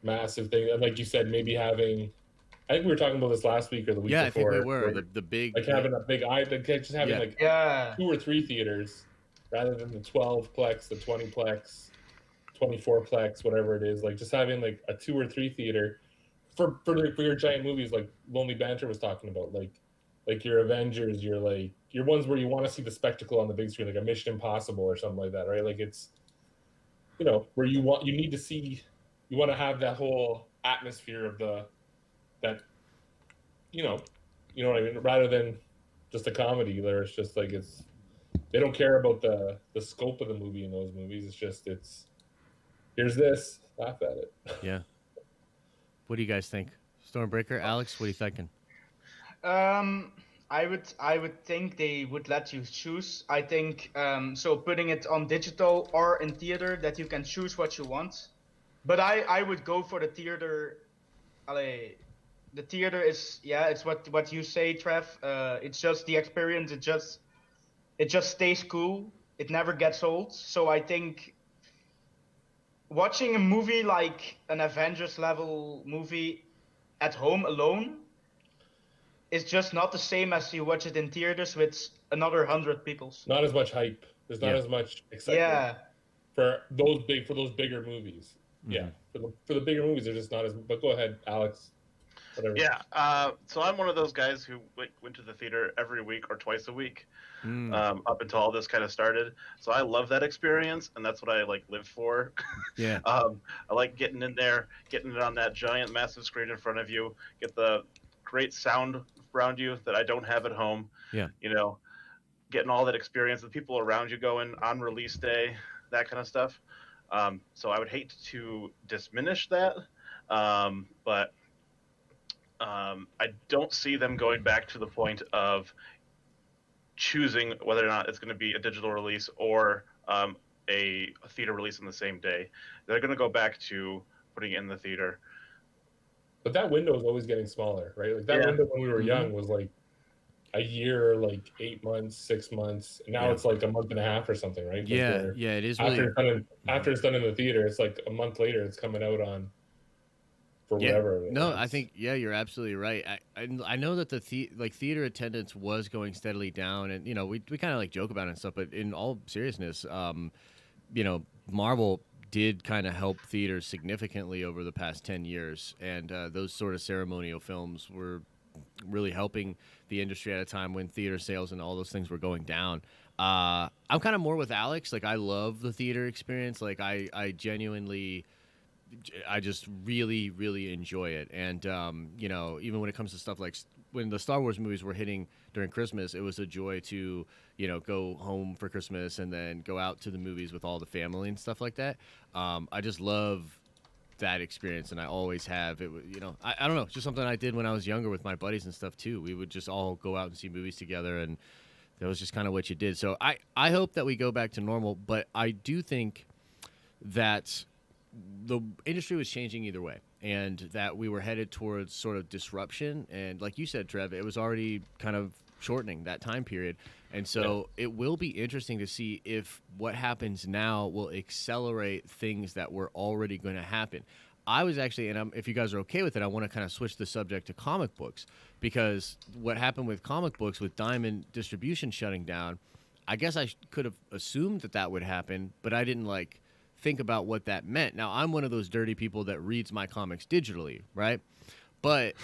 thing. And like you said, maybe having. I think we were talking about this last week or the week Yeah, before. I think we were where, the big. like having a big just having Yeah. like Yeah. 2 or 3 theaters rather than the 12 plex, the 20 plex. 24plex, whatever it is, like just having like a 2 or 3 theater for your giant movies, like Lonely Banter was talking about, like your Avengers, your ones where you want to see the spectacle on the big screen, like a Mission Impossible or something like that, right? Like it's where you need to see, you want to have that whole atmosphere of that you know what I mean, rather than just a comedy where it's just like it's they don't care about the scope of the movie in those movies. It's here's this, laugh at it. Yeah. What do you guys think? Stormbreaker, Alex, what are you thinking? Um, I would think they would let you choose. I think so putting it on digital or in theater that you can choose what you want. But I would go for the theater. Allee, the theater is, yeah, it's what you say, Trev. It's just the experience. It just stays cool. It never gets old. So I think watching a movie like an Avengers level movie at home alone is just not the same as you watch it in theaters with another 100 peoples. Not as much hype. There's not Yeah. as much excitement Yeah. for those bigger movies. Yeah, for the bigger movies, they're just not as. But go ahead, Alex. Whatever. Yeah. So I'm one of those guys who went to the theater every week or twice a week, up until all this kind of started. So I love that experience, and that's what I like live for. Yeah. I like getting in there, getting it on that giant, massive screen in front of you, get the great sound around you that I don't have at home. Yeah. Getting all that experience, the people around you going on release day, that kind of stuff. So I would hate to diminish that, but I don't see them going back to the point of choosing whether or not it's going to be a digital release or a theater release on the same day. They're going to go back to putting it in the theater. But that window is always getting smaller, right? Like that Yeah. window when we were young was like a year, like 8 months, 6 months. And now it's like a month and a half or something, right? Like Yeah. Yeah. It is really. after it's done in the theater, it's like a month later, it's coming out on for whatever. No, I think you're absolutely right. I know that the theater attendance was going steadily down, and we kind of like joke about it and stuff, but in all seriousness, Marvel did kind of help theaters significantly over the past 10 years, and those sort of ceremonial films were really helping the industry at a time when theater sales and all those things were going down. I'm kind of more with Alex. Like, I love the theater experience. Like, I genuinely, I just really, really enjoy it. And, even when it comes to stuff like when the Star Wars movies were hitting during Christmas, it was a joy to, go home for Christmas and then go out to the movies with all the family and stuff like that. I just love that experience, and I always have. It was, I don't know, it's just something I did when I was younger with my buddies and stuff too. We would just all go out and see movies together, and that was just kind of what you did. So I hope that we go back to normal, but I do think that the industry was changing either way, and that we were headed towards sort of disruption. And like you said, Trev, it was already kind of shortening that time period. And so it will be interesting to see if what happens now will accelerate things that were already going to happen. I was actually, and if you guys are okay with it, I want to kind of switch the subject to comic books, because what happened with comic books with Diamond distribution shutting down, I guess I could have assumed that would happen, but I didn't think about what that meant. Now, I'm one of those dirty people that reads my comics digitally, right? But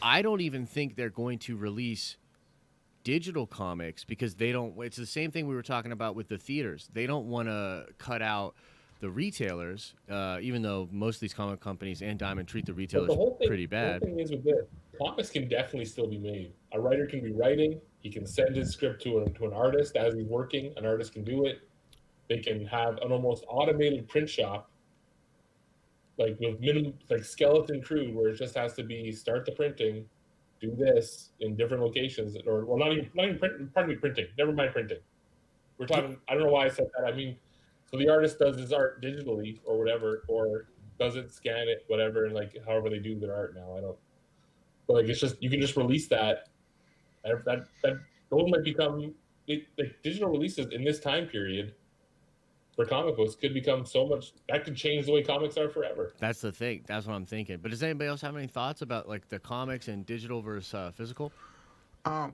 I don't even think they're going to release digital comics because they don't. It's the same thing we were talking about with the theaters. They don't want to cut out the retailers, even though most of these comic companies and Diamond treat the retailers pretty bad. The whole thing is with this, comics can definitely still be made. A writer can be writing. He can send his script to an artist as he's working. An artist can do it. They can have an almost automated print shop, like with minimum, like skeleton crew, where it just has to be start the printing, do this in different locations, or well, not even print. Pardon me, printing. Never mind printing. We're talking. I don't know why I said that. I mean, so the artist does his art digitally or whatever, or does it, scan it, whatever, and like however they do their art now. I don't. But like it's just you can just release that. That those might become like digital releases in this time period. For comic books could become so much that could change the way comics are forever. That's the thing. That's what I'm thinking. But does anybody else have any thoughts about like the comics and digital versus physical? I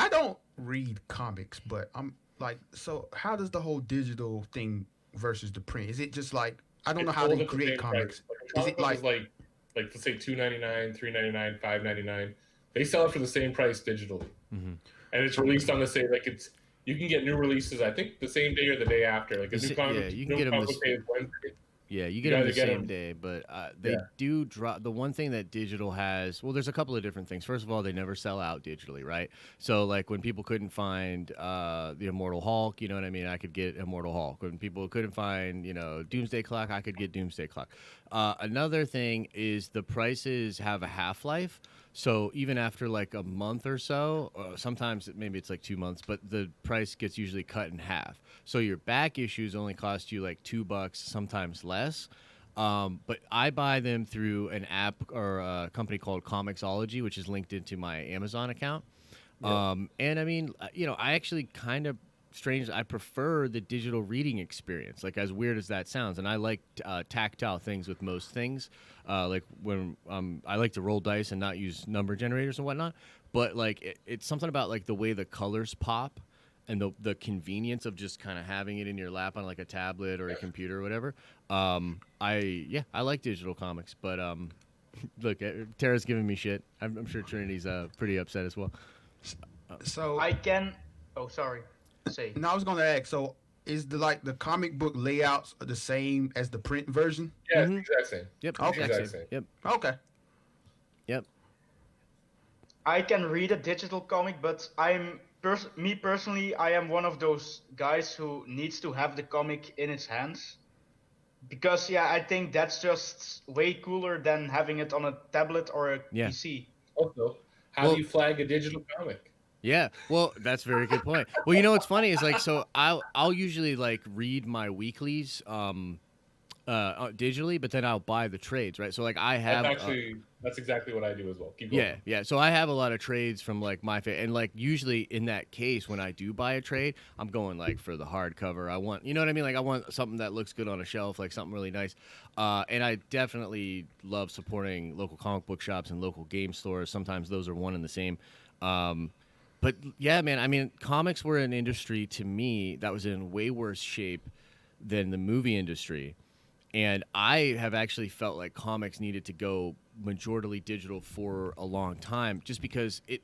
don't read comics, but I'm like, so how does the whole digital thing versus the print? Is it just like I don't know It's how sold they at the create same price. comics. Like a Is comic it book like is like let's say $2.99, $3.99, $5.99. They sell it for the same price digitally, Mm-hmm. and it's released on the same you can get new releases. I think the same day or the day after. Like a Yeah, you can new get them comic this. book day is Wednesday. Yeah, you You get them either the get same them. day, but they Yeah. do drop. The one thing that digital has, well, there's a couple of different things. First of all, they never sell out digitally, right? So, like when people couldn't find the Immortal Hulk, you know what I mean? I could get Immortal Hulk. When people couldn't find, Doomsday Clock, I could get Doomsday Clock. Another thing is the prices have a half life. So even after like a month or so, sometimes maybe it's like 2 months, but the price gets usually cut in half. So your back issues only cost you like $2, sometimes less. But I buy them through an app or a company called Comixology, which is linked into my Amazon account. Yeah. And I mean, I actually kind of strange. I prefer the digital reading experience, like as weird as that sounds. And I like tactile things with most things. Like when I like to roll dice and not use number generators and whatnot. But like it's something about like the way the colors pop and the convenience of just kind of having it in your lap on like a tablet or a computer or whatever. I like digital comics, but look, Tara's giving me shit. I'm sure Trinity's pretty upset as well. so? I can. Oh, sorry. Say. And I was gonna ask. So is the comic book layouts the same as the print version? Yeah, Mhm. it's the exact same. Yep, Okay. exact Exact same. same. Yep, Okay. yep. I can read a digital comic, but me personally, I am one of those guys who needs to have the comic in his hands. Because yeah, I think that's just way cooler than having it on a tablet or a Yeah. PC. Also, how Well, do you flag a digital comic? Yeah, well, that's a very good point. Well, what's funny is like, so I'll usually like read my weeklies digitally, but then I'll buy the trades, right? So like I have That's exactly what I do as well. Keep going. yeah. So I have a lot of trades from like and like usually in that case when I do buy a trade, I'm going like for the hardcover. I want, you know what I mean? Like I want something that looks good on a shelf, like something really nice. And I definitely love supporting local comic book shops and local game stores. Sometimes those are one and the same. But yeah, man, I mean, comics were an industry to me that was in way worse shape than the movie industry. And I have actually felt like comics needed to go majorly digital for a long time just because it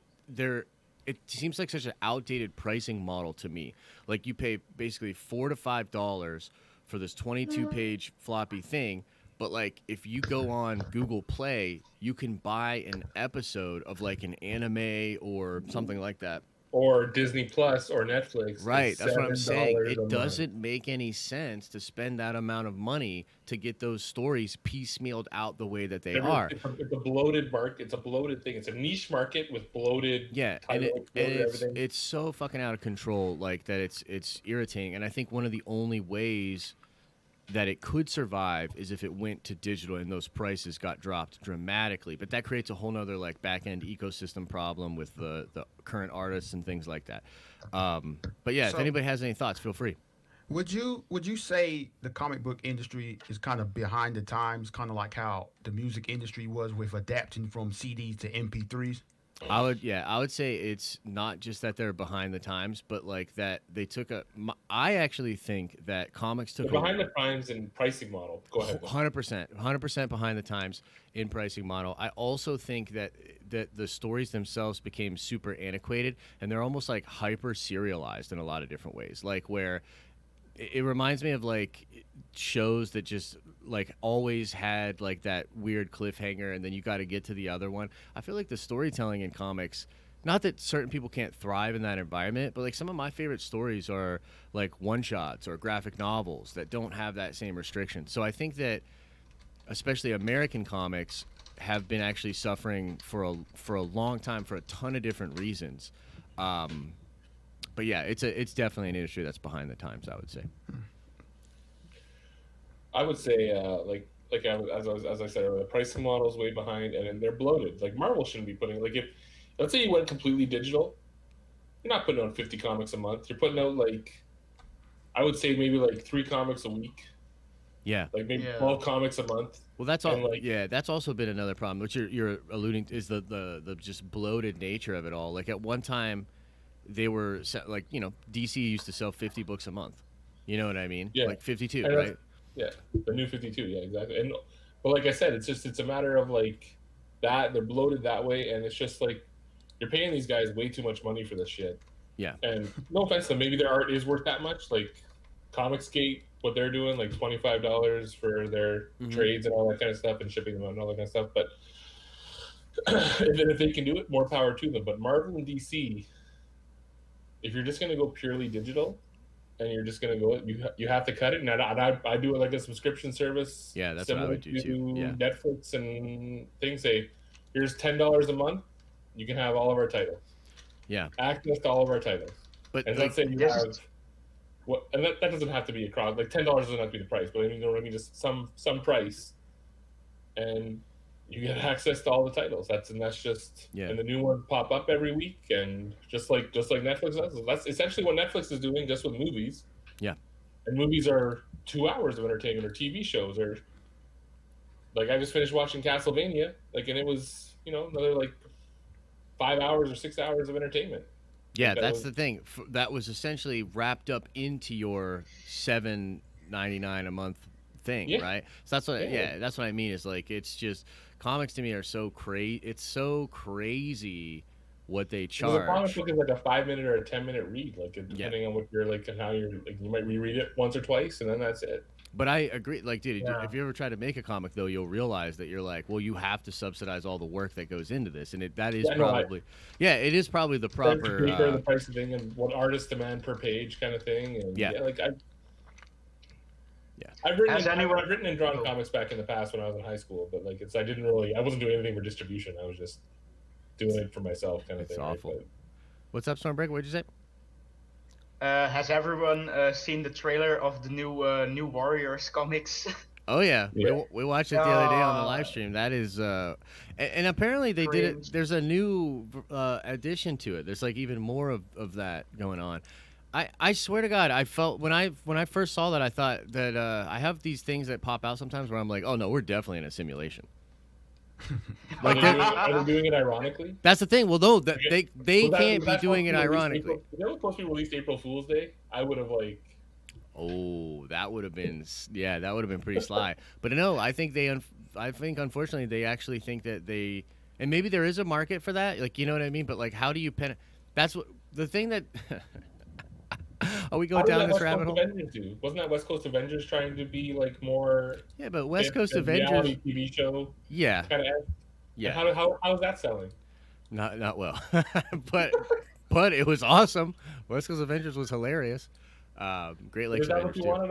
seems like such an outdated pricing model to me. Like you pay basically $4 to $5 for this 22-page floppy thing, but like if you go on Google Play, you can buy an episode of like an anime or something like that. Or Disney Plus or Netflix Right, is that's what I'm saying. $7 a It month. doesn't make any sense to spend that amount of money to get those stories piecemealed out the way that they are. It's a bloated market. It's a bloated thing. It's a niche market with bloated Yeah, titles, bloated everything. it's so fucking out of control, like that. It's irritating, and I think one of the only ways that it could survive is if it went to digital and those prices got dropped dramatically. But that creates a whole nother like back end ecosystem problem with the current artists and things like that. But yeah, if So- anybody has any thoughts, feel free. Would you say the comic book industry is kind of behind the times, kind of like how the music industry was with adapting from CDs to MP3s? I would say it's not just that they're behind the times, but like that they took I actually think that comics took They're behind the times and pricing model. Go ahead. 100% behind the times in pricing model. I also think that the stories themselves became super antiquated and they're almost like hyper serialized in a lot of different ways. Like where it reminds me of like shows that just like always had like that weird cliffhanger and then you got to get to the other one. I feel like the storytelling in comics, not that certain people can't thrive in that environment, but like some of my favorite stories are like one shots or graphic novels that don't have that same restriction. So I think that especially American comics have been actually suffering for a long time for a ton of different reasons. But yeah, it's definitely an industry that's behind the times, I would say. I would say, as I said earlier, the pricing model is way behind, and then they're bloated. Like Marvel shouldn't be putting if let's say you went completely digital, you're not putting out 50 comics a month. You're putting out I would say maybe like 3 comics a week, Yeah. like maybe Yeah. 12 comics a month. Well, that's all. And, Yeah, that's also been another problem, which you're alluding to, is the just bloated nature of it all. Like at one time, they were DC used to sell 50 books a month. You know what I mean? Yeah. Like 52, And right? Yeah, the new 52. Yeah, exactly. And but like I said, it's a matter of like that they're bloated that way, and it's just like you're paying these guys way too much money for this shit. Yeah. And no offense to them, maybe their art is worth that much. Like Comicsgate, what they're doing, like $25 for their Mhm. trades and all that kind of stuff, and shipping them out and all that kind of stuff. But if they can do it, more power to them. But Marvel and DC, if you're just going to go purely digital, and you're just gonna go, you have to cut it. And I do it like a subscription service, Yeah, that's what I similar would do to too. Yeah. Netflix and things. Say, here's $10 a month. You can have all of our titles, Yeah. access to all of our titles. But And like, let's say you This have is what, and that doesn't have to be across. Like $10 doesn't have to be the price, but I mean, you know what I mean, just some price, and you get access to all the titles. That's just Yeah. and the new ones pop up every week, and just like Netflix does. That's essentially what Netflix is doing, just with movies. Yeah. And movies are 2 hours of entertainment, or TV shows, or like I just finished watching Castlevania, like, and it was another like 5 hours or 6 hours of entertainment. yeah, Like that that's was the thing. That was essentially wrapped up into your $7.99 a month thing, Yeah. right? So that's what, Yeah. yeah, that's what I mean. Is like it's just comics to me are so crazy. It's so crazy what they because a comic charge. book is like a 5 minute or a 10 minute read, like depending on what you're like and how you're like. You might reread it once or twice, and then that's it. But I agree. Like, dude, Yeah. if you ever try to make a comic, though, you'll realize that you're like, well, you have to subsidize all the work that goes into this, and that is Yeah, no, probably, yeah, it is probably the proper. Paper, the price of thing, and what artists demand per page, kind of thing. And Yeah. like I've Has anyone- I've written and drawn comics back in the past when I was in high school, but like I wasn't doing anything for distribution. I was just doing it for myself, kind of It's thing. awful. Right? What's up, Stormbreaker? What'd you say? has everyone seen the trailer of the new Warriors comics? Oh yeah, Yeah. we watched it the other day on the Uh, live stream. That is, and apparently they did it. Cringe. There's a new addition to it. There's like even more of that going on. I swear to God, I felt when I first saw that, I thought that I have these things that pop out sometimes where I'm like, oh no, we're definitely in a simulation. Like Are they doing it ironically? that's the thing. Well, no, that Okay. they Was that- can't was be that doing it supposed to be released ironically. April, was that supposed to be released April Fool's Day? I would have like. Oh, that would have been yeah, that would have been pretty sly. But no, I think I think unfortunately they actually think that and maybe there is a market for that, like you know what I mean. But like, how do you That's what the thing that. Are we How going did down that this West rabbit Coast hole? Avengers do? Wasn't that West Coast Avengers trying to be like more Yeah, but West Coast a Avengers. reality TV show Yeah, kind of? yeah, How is that selling? not well, but it was awesome. West Coast Avengers was hilarious. Great Lakes Is that what Avengers you too. want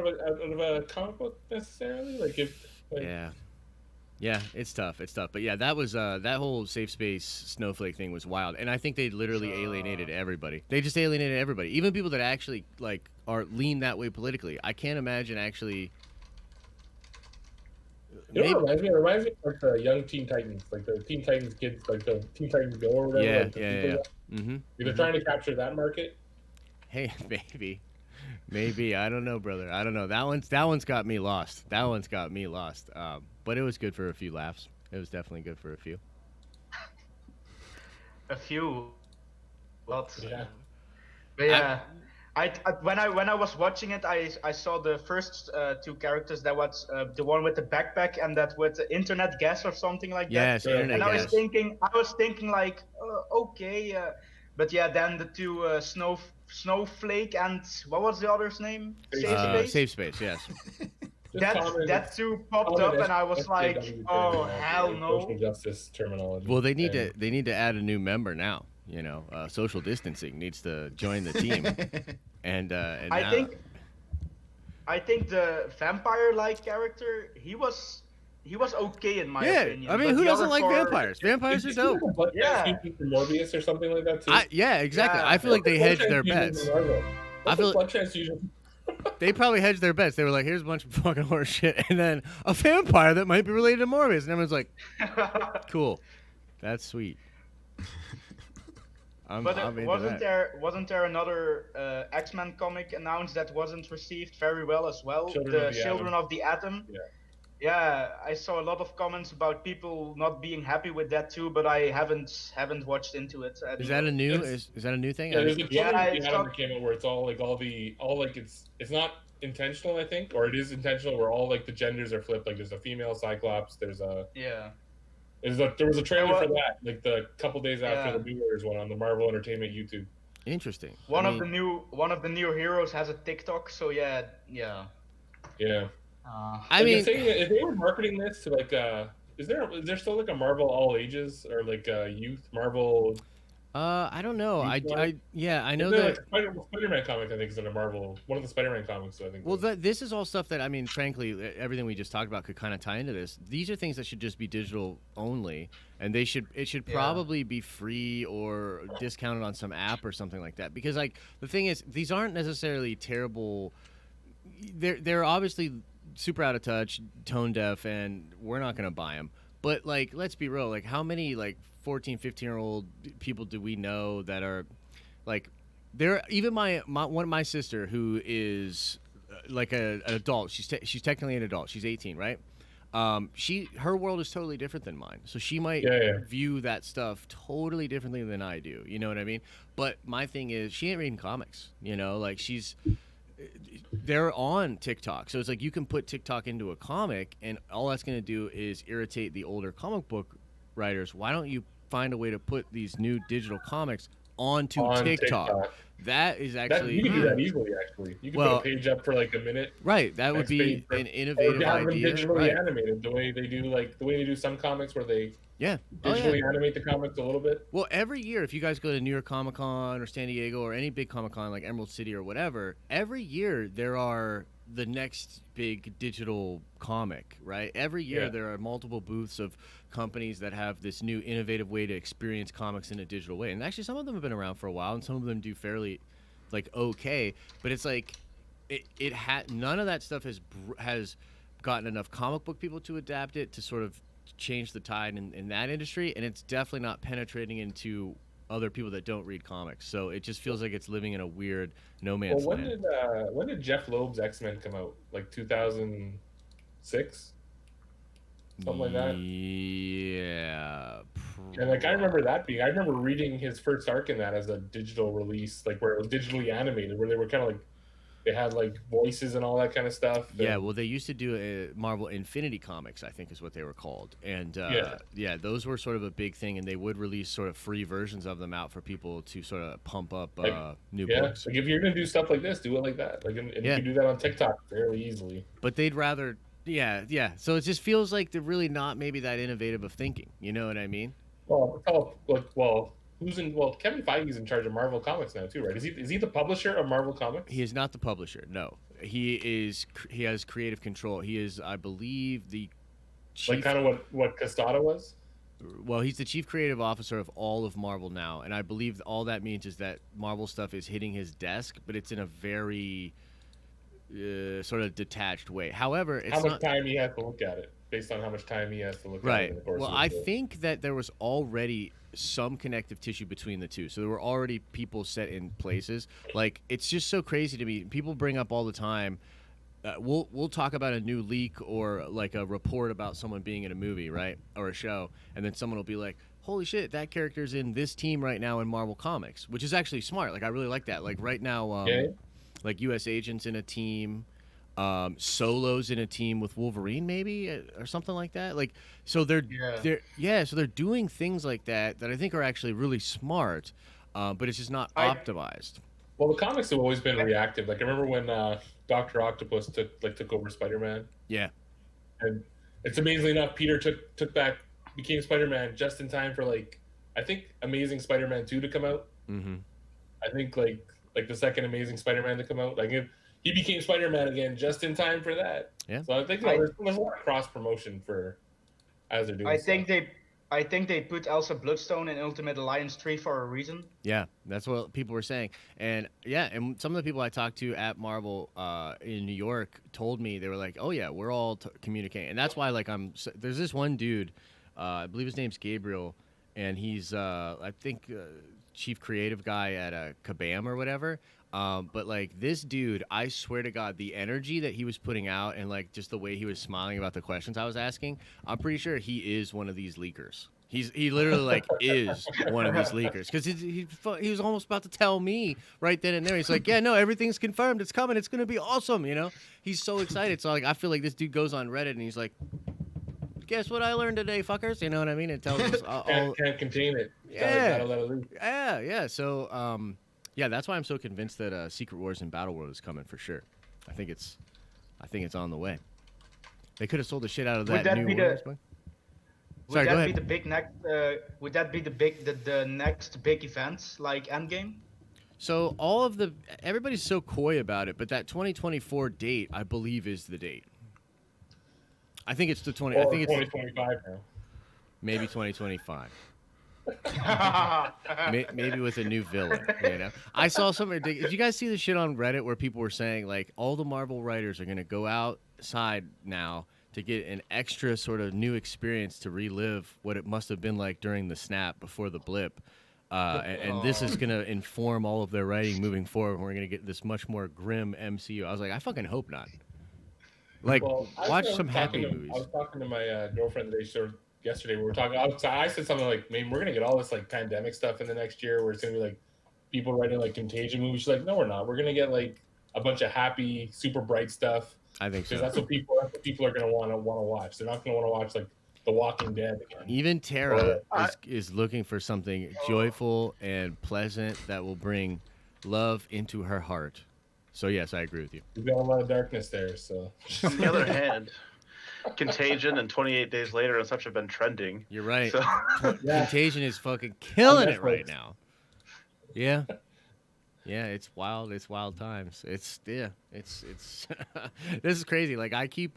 out of a comic book necessarily? Like if like, Yeah. Yeah, it's tough. It's tough. But yeah, that was that whole safe space snowflake thing was wild. And I think they literally alienated everybody. They just alienated everybody. Even people that actually like are lean that way politically. I can't imagine actually You know what it reminds me? It reminds me of like the young Teen Titans, like the Teen Titans kids, like the Teen Titans Go or whatever. Yeah, like the yeah, people yeah. that- Mm-hmm. They're trying to capture that market. Hey, maybe. I don't know, brother. I don't know. That one's got me lost. That one's got me lost. But it was good for a few laughs. It was definitely good for a few. A few. Lots. Yeah. But yeah, when I was watching it, I saw the first two characters. That was the one with the backpack and that with the internet gas or something like Yes, that. internet And I was gas. thinking like, okay, but yeah, then the two snowflake and what was the other's name? Safe Space. Safe space. Yes. Just common- That two popped common up, and I was like, SJW oh terminology, hell like no. Social justice terminology. Well, they need And- to add a new member now. You know, social distancing needs to join the team. And now, I think the vampire-like character, he was okay in my opinion. I mean, but who the doesn't other like four- vampires? Vampires are Is he like dope. a blood Yeah. transfusion for Morbius or something like that too. Yeah, exactly. Yeah. I feel like they Blood hedged their transfusion bets. for Marvel. I What's feel- a blood transfusion. They probably hedged their bets. They were like, "Here's a bunch of fucking horse shit," and then a vampire that might be related to Morbius, and everyone's like, "Cool, that's sweet." I'm But into wasn't that. there another X-Men comic announced that wasn't received very well as well? Children of the Children Atom. of the Atom. Yeah. Yeah, I saw a lot of comments about people not being happy with that too, but I haven't watched into it. Is that a new? It's- Is that a new thing? Yeah, there's a Yeah, Children of it's the Atom not- that came out where it's all like it's not intentional, I think, or it is intentional, where all like the genders are flipped. Like there's a female Cyclops. Yeah. There was a And trailer for that, like the couple days after yeah. the New Year's one on the Marvel Entertainment YouTube. Interesting. One of the new heroes has a TikTok, so yeah. Yeah. I Like mean, if they were marketing this to like is there still like a Marvel all ages or like a youth Marvel I don't know. youth one? Yeah, I Is know there that. like Spider-Man comic? I think is in a Marvel, one of the Spider-Man comics. I think. Well, this is all stuff that I mean, frankly, everything we just talked about could kind of tie into this. These are things that should just be digital only, and it should probably be free or discounted on some app or something like that. Because like the thing is, these aren't necessarily terrible. They're obviously super out of touch, tone deaf, and we're not gonna buy them. But like, let's be real. Like, how many like 14, 15-year-old people do we know that are like there? Even my sister, who is like an adult. She's technically an adult. She's 18, right? Her world is totally different than mine, so she might view that stuff totally differently than I do. You know what I mean? But my thing is, she ain't reading comics. You know, like they're on TikTok, so it's like you can put TikTok into a comic, and all that's going to do is irritate the older comic book writers. Why don't you find a way to put these new digital comics onto TikTok? That is actually you can do that easily. Actually, you can put a page up for like a minute. Right, that would be an innovative idea. Digitally animated, the way they do some comics where they digitally animate the comics a little bit. Well, every year, if you guys go to New York Comic Con or San Diego or any big Comic Con like Emerald City or whatever, every year there are the next big digital comic, right? Every year there are multiple booths of companies that have this new innovative way to experience comics in a digital way. And actually, some of them have been around for a while, and some of them do fairly, like, okay. But it's like none of that stuff has gotten enough comic book people to adapt it to sort of change the tide in that industry, and it's definitely not penetrating into other people that don't read comics. So it just feels like it's living in a weird no man's land. When did Jeff Loeb's X-Men come out? Like 2006, something like that. Yeah. And like I remember reading his first arc in that as a digital release, like where it was digitally animated, where they were kind of like they had like voices and all that kind of stuff. Yeah, well, they used to do Marvel Infinity Comics, I think is what they were called. And those were sort of a big thing, and they would release sort of free versions of them out for people to sort of pump up new books. Like if you're going to do stuff like this, do it like that. Like, and you can do that on TikTok fairly easily. But they'd rather, So it just feels like they're really not maybe that innovative of thinking. You know what I mean? Kevin Feige's in charge of Marvel Comics now too, right? Is he the publisher of Marvel Comics? He is not the publisher. No, he has creative control. He is, I believe, the chief. Like kind of what Costata was. Well, he's the chief creative officer of all of Marvel now, and I believe all that means is that Marvel stuff is hitting his desk, but it's in a very sort of detached way. However, it's how much time he has to look at it, based on how much time he has to look at it. Well, I think that there was already some connective tissue between the two, so there were already people set in places. Like, it's just so crazy to me. People bring up all the time. We'll talk about a new leak or like a report about someone being in a movie, right, or a show, and then someone will be like, "Holy shit, that character's in this team right now in Marvel Comics," which is actually smart. Like, I really like that. Like right now, like U.S. Agent's in a team. Solo's in a team with Wolverine, maybe, or something like that. Like, so they're doing things like that I think are actually really smart, but it's just not optimized. Well, the comics have always been reactive. Like I remember when Dr. Octopus took over Spider-Man. Yeah, and it's amazingly enough, Peter became Spider-Man just in time for I think Amazing Spider-Man 2 to come out. Mm-hmm. I think like the second Amazing Spider-Man to come out. He became Spider-Man again just in time for that. Yeah. So I think there's a lot of cross promotion as they're doing. I think they put Elsa Bloodstone in Ultimate Alliance 3 for a reason. Yeah, that's what people were saying. And and some of the people I talked to at Marvel in New York told me, they were like, "Oh yeah, we're all communicating." And that's why there's this one dude, I believe his name's Gabriel, and he's I think chief creative guy at Kabam or whatever. But this dude, I swear to God, the energy that he was putting out and just the way he was smiling about the questions I was asking, I'm pretty sure he is one of these leakers. He literally like is one of these leakers because he was almost about to tell me right then and there. He's like, yeah, no, everything's confirmed. It's coming. It's gonna be awesome. You know, he's so excited. So like, I feel like this dude goes on Reddit and he's like, guess what I learned today, fuckers? You know what I mean? It tells us all. Can't contain it. Yeah. Gotta let it loose. Yeah. So yeah, that's why I'm so convinced that Secret Wars and Battle World is coming for sure. I think it's on the way. They could have sold the shit out of that new Warriors book. Sorry, go ahead. Be the big next? Would that be the next big event like Endgame? So everybody's so coy about it, but that 2024 date, I believe, is the date. I think it's the 20. I think it's 2025 now. Maybe 2025. Maybe with a new villain. You know, I saw something. Did you guys see the shit on Reddit where people were saying like all the Marvel writers are gonna go outside now to get an extra sort of new experience to relive what it must have been like during the snap before the blip. And this is going to inform all of their writing moving forward. We're going to get this much more grim MCU. I was like, I fucking hope not. Like, watch some happy movies. I was talking to my girlfriend yesterday. We were talking. I said something like, "Man, we're going to get all this like pandemic stuff in the next year where it's going to be like people writing like Contagion movies." She's like, "No, we're not. We're going to get like a bunch of happy, super bright stuff." I think so. Because that's what people are going to want to watch. They're not going to want to watch like The Walking Dead again. Even Tara is looking for something joyful and pleasant that will bring love into her heart. So yes, I agree with you. We've got a lot of darkness there. So on the other hand, Contagion and 28 Days Later and such have been trending. You're right. So. Contagion is fucking killing it right now. Yeah. Yeah, it's wild. It's wild times. It's this is crazy. Like I keep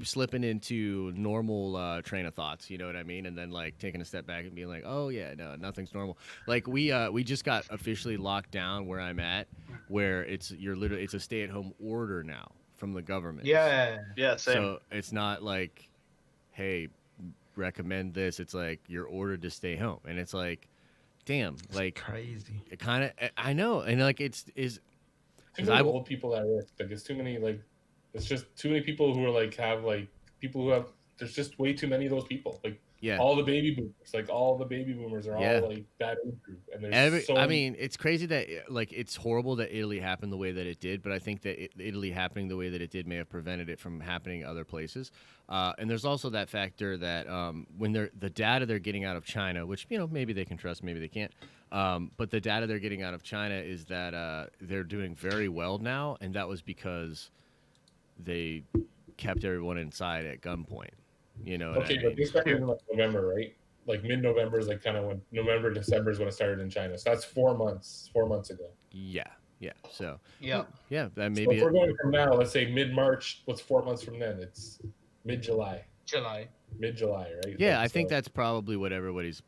slipping into normal train of thoughts, you know what I mean? And then like taking a step back and being like, "Oh yeah, no, nothing's normal." Like we just got officially locked down where I'm at, where it's a stay-at-home order now from the government. Yeah. Yeah, same. So it's not like, "Hey, recommend this." It's like you're ordered to stay home. And it's like, damn, like crazy. It kind of I know, and like is too many old people at risk. Like it's too many like it's just too many people who are like have like people who have. There's just way too many of those people. Like all the baby boomers, are all like that age group. And there's I mean, it's crazy that like it's horrible that Italy happened the way that it did, but I think that Italy happening the way that it did may have prevented it from happening other places. And there's also that factor that when the data they're getting out of China, which maybe they can trust, maybe they can't. But the data they're getting out of China is that they're doing very well now, and that was because they kept everyone inside at gunpoint. You know what I mean? But they started in like November, right? Like mid-November is like kind of when November, December is when it started in China. So that's 4 months ago. Yeah. So yeah. That maybe. So if we're going from now, let's say mid-March. What's 4 months from then? It's mid-July. Mid-July, right? Yeah, I think that's probably what everybody's.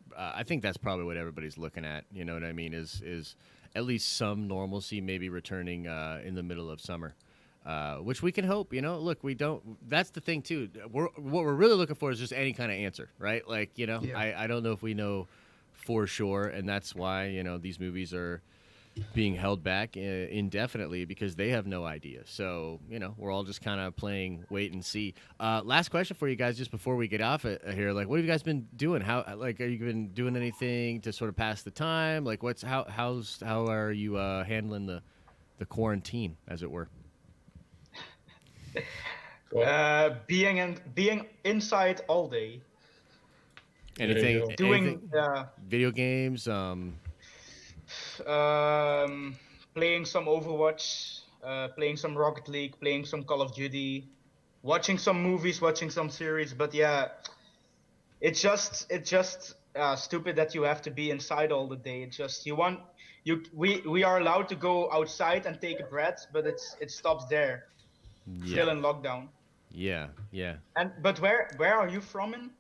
Looking at. You know what I mean? Is at least some normalcy maybe returning in the middle of summer. Which we can hope, look, we don't, that's the thing too. What we're really looking for is just any kind of answer, right? Like, I don't know if we know for sure. And that's why, these movies are being held back indefinitely because they have no idea. So, we're all just kind of playing wait and see. Last question for you guys, just before we get off here. Like, what have you guys been doing? How are you been doing anything to sort of pass the time? Like how are you handling the quarantine, as it were? Being inside all day. Anything? Video games. Playing some Overwatch. Playing some Rocket League. Playing some Call of Duty. Watching some movies. Watching some series. But yeah, it's just stupid that you have to be inside all the day. It's just we are allowed to go outside and take a breath, but it stops there. Still in lockdown. Yeah. But where are you from?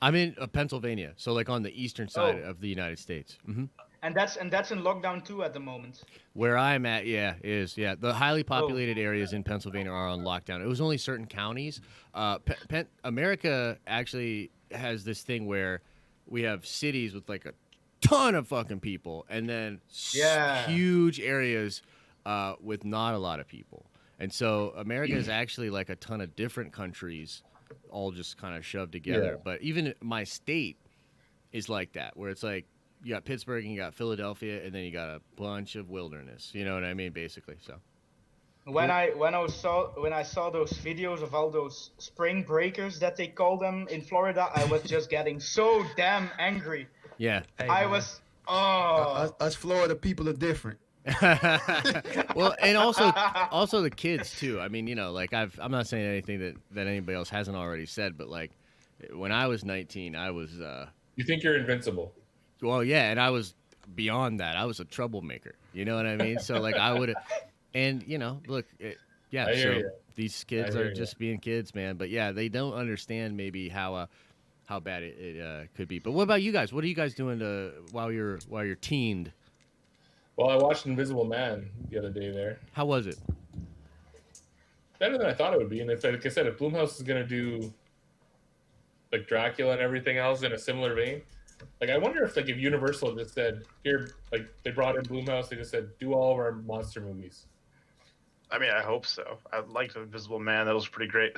I'm in Pennsylvania, so like on the eastern side of the United States. Mm-hmm. And that's in lockdown too at the moment. Where I'm at, the highly populated areas in Pennsylvania are on lockdown. It was only certain counties. America actually has this thing where we have cities with like a ton of fucking people, and then huge areas with not a lot of people. And so America is actually like a ton of different countries all just kind of shoved together. Yeah. But even my state is like that, where it's like you got Pittsburgh and you got Philadelphia, and then you got a bunch of wilderness. You know what I mean? Basically, so. When I saw those videos of all those spring breakers that they call them in Florida, I was just getting so damn angry. Yeah. Hey, I man, was us Florida people are different. Well, and also the kids too. I mean, like I'm not saying anything that anybody else hasn't already said, but like when I was 19, I was You think you're invincible? well, yeah, and I was beyond that. I was a troublemaker. You know what I mean? So like I would, and look, yeah. I hear So ya. these kids I are hear ya. just being kids, man. But yeah, they don't understand maybe how bad it could be. But what about you guys? What are you guys doing while you're teened? Well, I watched Invisible Man the other day there. How was it? Better than I thought it would be. And if, like I said, if Blumhouse is going to do like Dracula and everything else in a similar vein, like I wonder if if Universal just said, here, like they brought in Blumhouse, they just said, do all of our monster movies. I mean, I hope so. I liked Invisible Man. That was pretty great.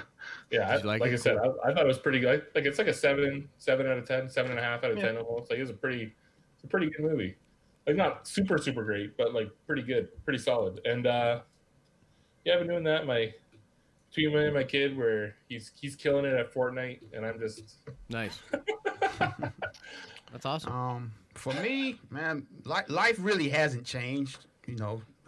Yeah, Did you like like it? I said, I thought it was pretty good. Like it's like a 7 out of 10, 7.5 out of 10 almost. Like it's a pretty good movie. Like not super great, but like pretty good, pretty solid. And yeah, I've been doing that. Between me and my kid, where he's killing it at Fortnite, and I'm just Nice. That's awesome. For me, man, life really hasn't changed.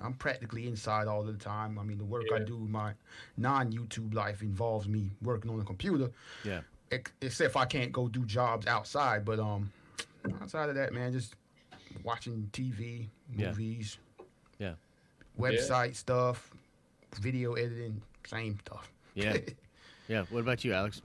I'm practically inside all the time. I mean, the work I Yeah. do, my non-YouTube life involves me working on the computer. Yeah. Except if I can't go do jobs outside. But outside of that, man, just watching TV, Yeah. movies, Yeah. website stuff, video editing, same stuff. Yeah. Yeah. What about you, Alex?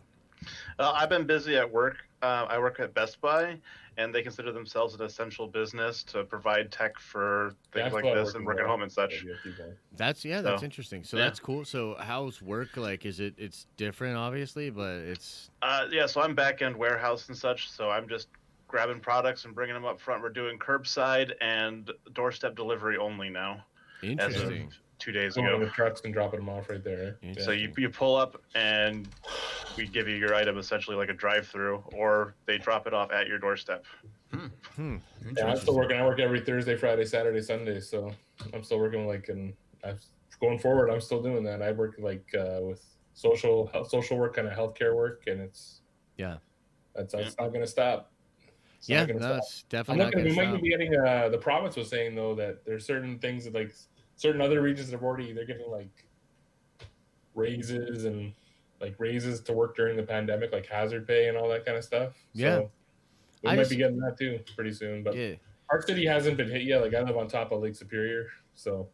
I've been busy at work. I work at Best Buy, and they consider themselves an essential business to provide tech for things That's like what I this work and in work at well. home and such. Yeah, keep going. That's So, interesting. So yeah. that's cool. So how's work like? Is it's different, obviously, but it's Yeah, so I'm back end warehouse and such. So I'm just grabbing products and bringing them up front. We're doing curbside and doorstep delivery only now, as of interesting. 2 days Going ago. with trucks and dropping them off right there. Interesting. So you pull up and we give you your item essentially like a drive-through, or they drop it off at your doorstep. Yeah, I'm still working. I work every Thursday, Friday, Saturday, Sunday. So I'm still working going forward. I'm still doing that. I work with social work, kind of healthcare work, and it's not going to stop. It's Yeah, not gonna no, stop. it's I'm definitely not looking. going We to might stop. be getting. The province was saying though that there's certain things that like certain other regions have already they're getting like raises and like raises to work during the pandemic, like hazard pay and all that kind of stuff. Yeah. So we I might just- be getting that too pretty soon. But Yeah. our city hasn't been hit yet. Like I live on top of Lake Superior, so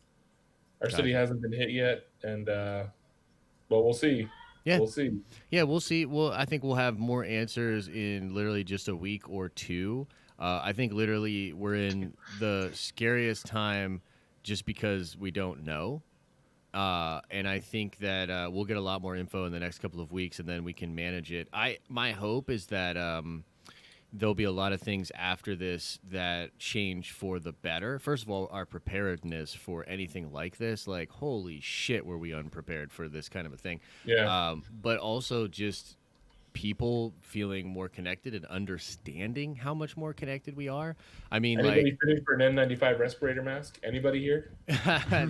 our city Gotcha. hasn't been hit yet. And well, we'll see. Yeah. We'll see. Yeah, we'll see. Well, I think we'll have more answers in literally just a week or two. I think literally we're in the scariest time just because we don't know. And I think that we'll get a lot more info in the next couple of weeks, and then we can manage it. My hope is that there'll be a lot of things after this that change for the better. First of all, our preparedness for anything like this, like holy shit, were we unprepared for this kind of a thing? Yeah. But also just people feeling more connected and understanding how much more connected we are. I mean, Anybody fitting for an N95 respirator mask? Anybody here? yeah, I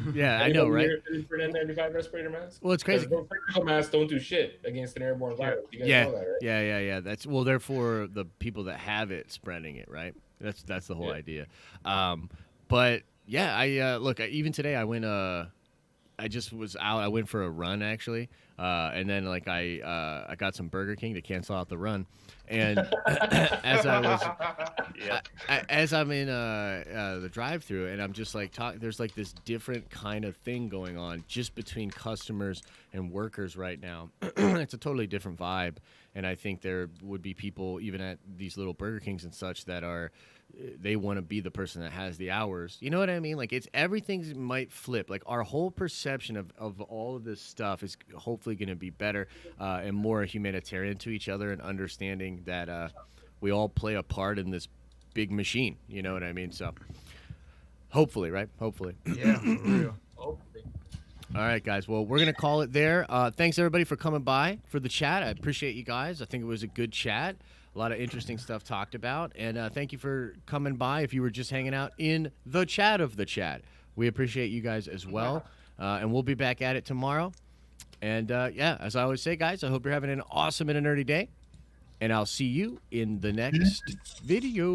know, Anybody right? here fitting for an N95 respirator mask? Well, it's crazy. Those surgical masks don't do shit against an airborne virus. You guys Yeah, know that, right? yeah. That's well, they're for the people that have it spreading it, right? That's the whole idea. But yeah, I look. Even today, I went. I just was out. I went for a run actually, and then like I got some Burger King to cancel out the run, and as I was Yeah. as I'm in the drive-through, and I'm just like there's like this different kind of thing going on just between customers and workers right now. It's a totally different vibe, and I think there would be people even at these little Burger Kings and such that are they want to be the person that has the hours. You know what I mean? Like it's everything might flip. Like our whole perception of all of this stuff is hopefully going to be better and more humanitarian to each other and understanding that we all play a part in this big machine. You know what I mean? So hopefully, right? Hopefully. Yeah, for real. All right, guys. Well, we're going to call it there. Thanks, everybody, for coming by for the chat. I appreciate you guys. I think it was a good chat. A lot of interesting stuff talked about. And thank you for coming by if you were just hanging out in the chat of the chat. We appreciate you guys as well. And we'll be back at it tomorrow. And, yeah, as I always say, guys, I hope you're having an awesome and a nerdy day. And I'll see you in the next video.